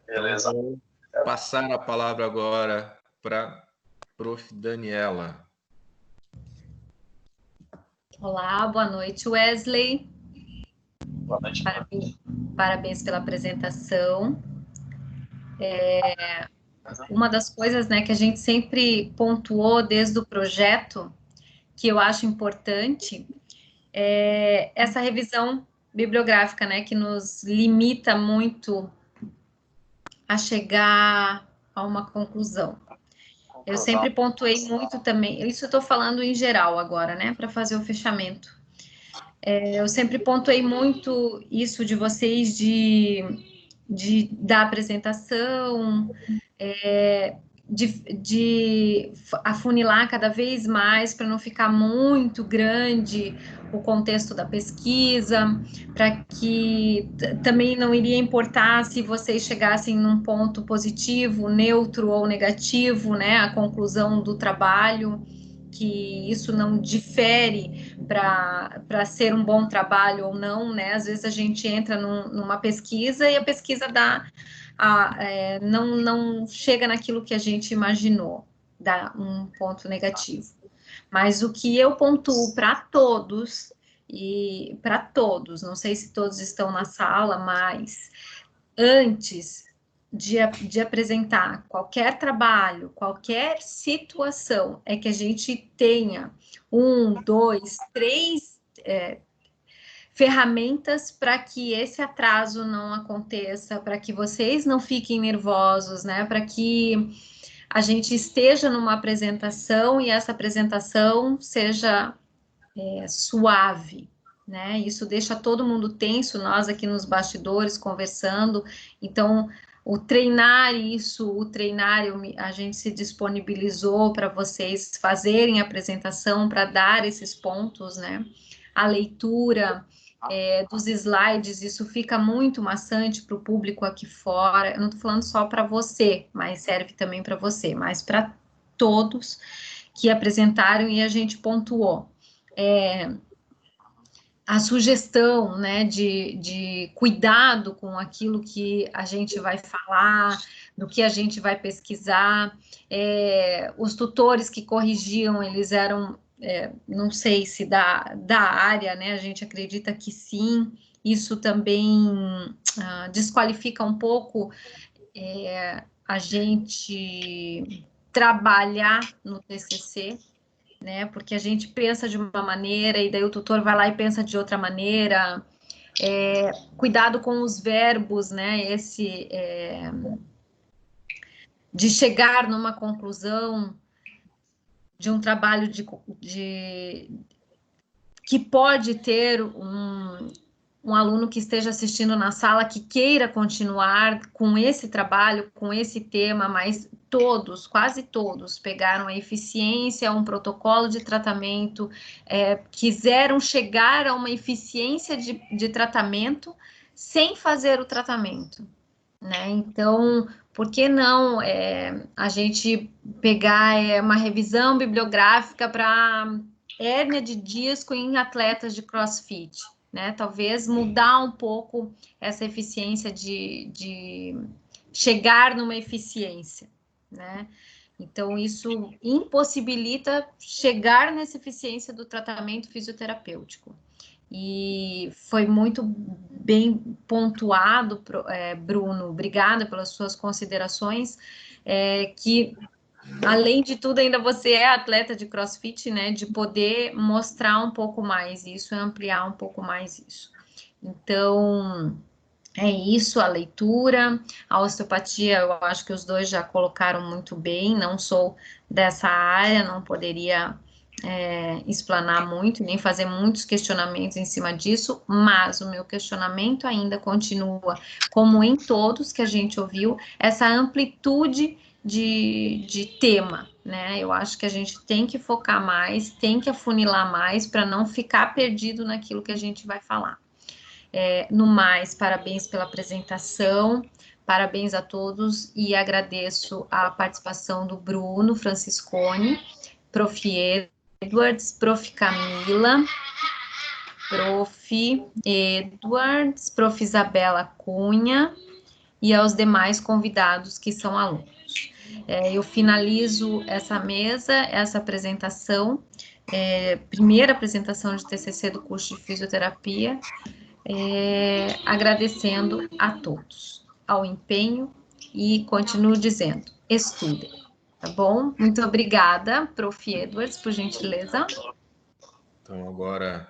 Beleza. Então, vou passar a palavra agora para Prof. Daniela. Olá, boa noite, Wesley. Boa noite. Parabéns pela apresentação. Uma das coisas, né, que a gente sempre pontuou desde o projeto, que eu acho importante, é essa revisão bibliográfica, né, que nos limita muito a chegar a uma conclusão. Eu sempre pontuei muito também, isso eu estou falando em geral agora, né, para fazer o fechamento. Eu sempre pontuei muito isso de vocês da apresentação, de afunilar cada vez mais para não ficar muito grande o contexto da pesquisa, para que também não iria importar se vocês chegassem num ponto positivo, neutro ou negativo, né, a conclusão do trabalho, que isso não difere para ser um bom trabalho ou não, né? Às vezes a gente entra numa pesquisa e a pesquisa não chega naquilo que a gente imaginou, dá um ponto negativo. Mas o que eu pontuo para todos, não sei se todos estão na sala, mas antes de apresentar qualquer trabalho, qualquer situação, é que a gente tenha 1, 2, 3 ferramentas para que esse atraso não aconteça, para que vocês não fiquem nervosos, né? Para que a gente esteja numa apresentação e essa apresentação seja suave, né? Isso deixa todo mundo tenso, nós aqui nos bastidores conversando, então o treinar, a gente se disponibilizou para vocês fazerem a apresentação, para dar esses pontos, né? A leitura dos slides, isso fica muito maçante para o público aqui fora. Eu não estou falando só para você, mas serve também para você, mas para todos que apresentaram e a gente pontuou. A sugestão, né, de cuidado com aquilo que a gente vai falar, do que a gente vai pesquisar. Os tutores que corrigiam, eles eram, não sei se da área, né, a gente acredita que sim. Isso também desqualifica um pouco a gente trabalhar no TCC, né? Porque a gente pensa de uma maneira e daí o tutor vai lá e pensa de outra maneira. Cuidado com os verbos, né? De chegar numa conclusão de um trabalho que pode ter um aluno que esteja assistindo na sala que queira continuar com esse trabalho, com esse tema, mas quase todos, pegaram a eficiência, um protocolo de tratamento, quiseram chegar a uma eficiência de tratamento sem fazer o tratamento, né? Então, por que não a gente pegar uma revisão bibliográfica para hérnia de disco em atletas de CrossFit, né? Talvez mudar um pouco essa eficiência de chegar numa eficiência, né? Então, isso impossibilita chegar nessa eficiência do tratamento fisioterapêutico. E foi muito bem pontuado, Bruno, obrigada pelas suas considerações, que, além de tudo, ainda você é atleta de CrossFit, né, de poder mostrar um pouco mais isso, ampliar um pouco mais isso. Então, é isso, a leitura, a osteopatia, eu acho que os dois já colocaram muito bem, não sou dessa área, não poderia explanar muito, nem fazer muitos questionamentos em cima disso, mas o meu questionamento ainda continua, como em todos que a gente ouviu, essa amplitude de tema, né? Eu acho que a gente tem que focar mais, tem que afunilar mais, para não ficar perdido naquilo que a gente vai falar. No mais, parabéns pela apresentação, parabéns a todos, e agradeço a participação do Bruno Franciscone, Prof. Edwards, Prof. Camila, Prof. Edwards, Prof. Isabela Cunha e aos demais convidados que são alunos. Eu finalizo essa mesa, essa apresentação, primeira apresentação de TCC do curso de fisioterapia, agradecendo a todos, ao empenho, e continuo dizendo, estudem. Tá bom? Muito obrigada, Prof. Edwards, por gentileza. Então, agora,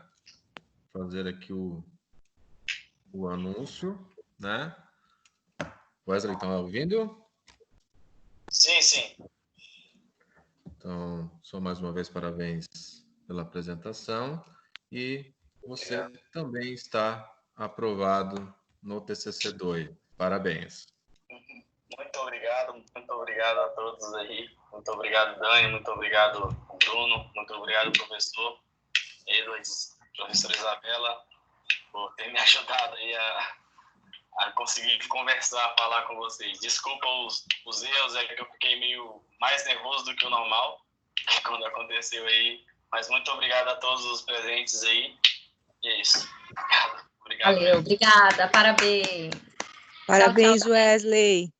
fazer aqui o anúncio, né? Wesley, estão ouvindo? Sim, sim. Então, só mais uma vez parabéns pela apresentação e você também está aprovado no TCC2. Parabéns. Muito obrigado a todos aí. Muito obrigado, Dani, muito obrigado, Bruno, muito obrigado, professor Edward, professora Isabela, por ter me ajudado aí a conseguir conversar, falar com vocês. Desculpa os erros, é que eu fiquei meio mais nervoso do que o normal quando aconteceu aí, mas muito obrigado a todos os presentes aí, e é isso. Obrigado. Valeu, obrigada, parabéns. Parabéns, tchau. Wesley.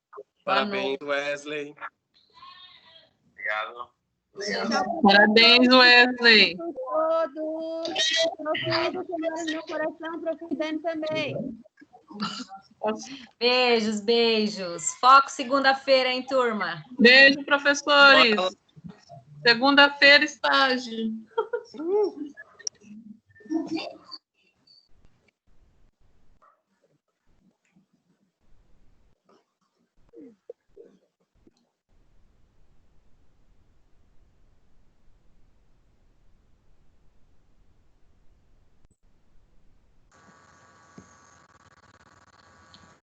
Parabéns, Wesley. Obrigado. Parabéns, Wesley. Todos. Profundo no coração, profundando também. Beijos. Foco segunda-feira, hein, turma? Beijo, professores. Segunda-feira, estágio.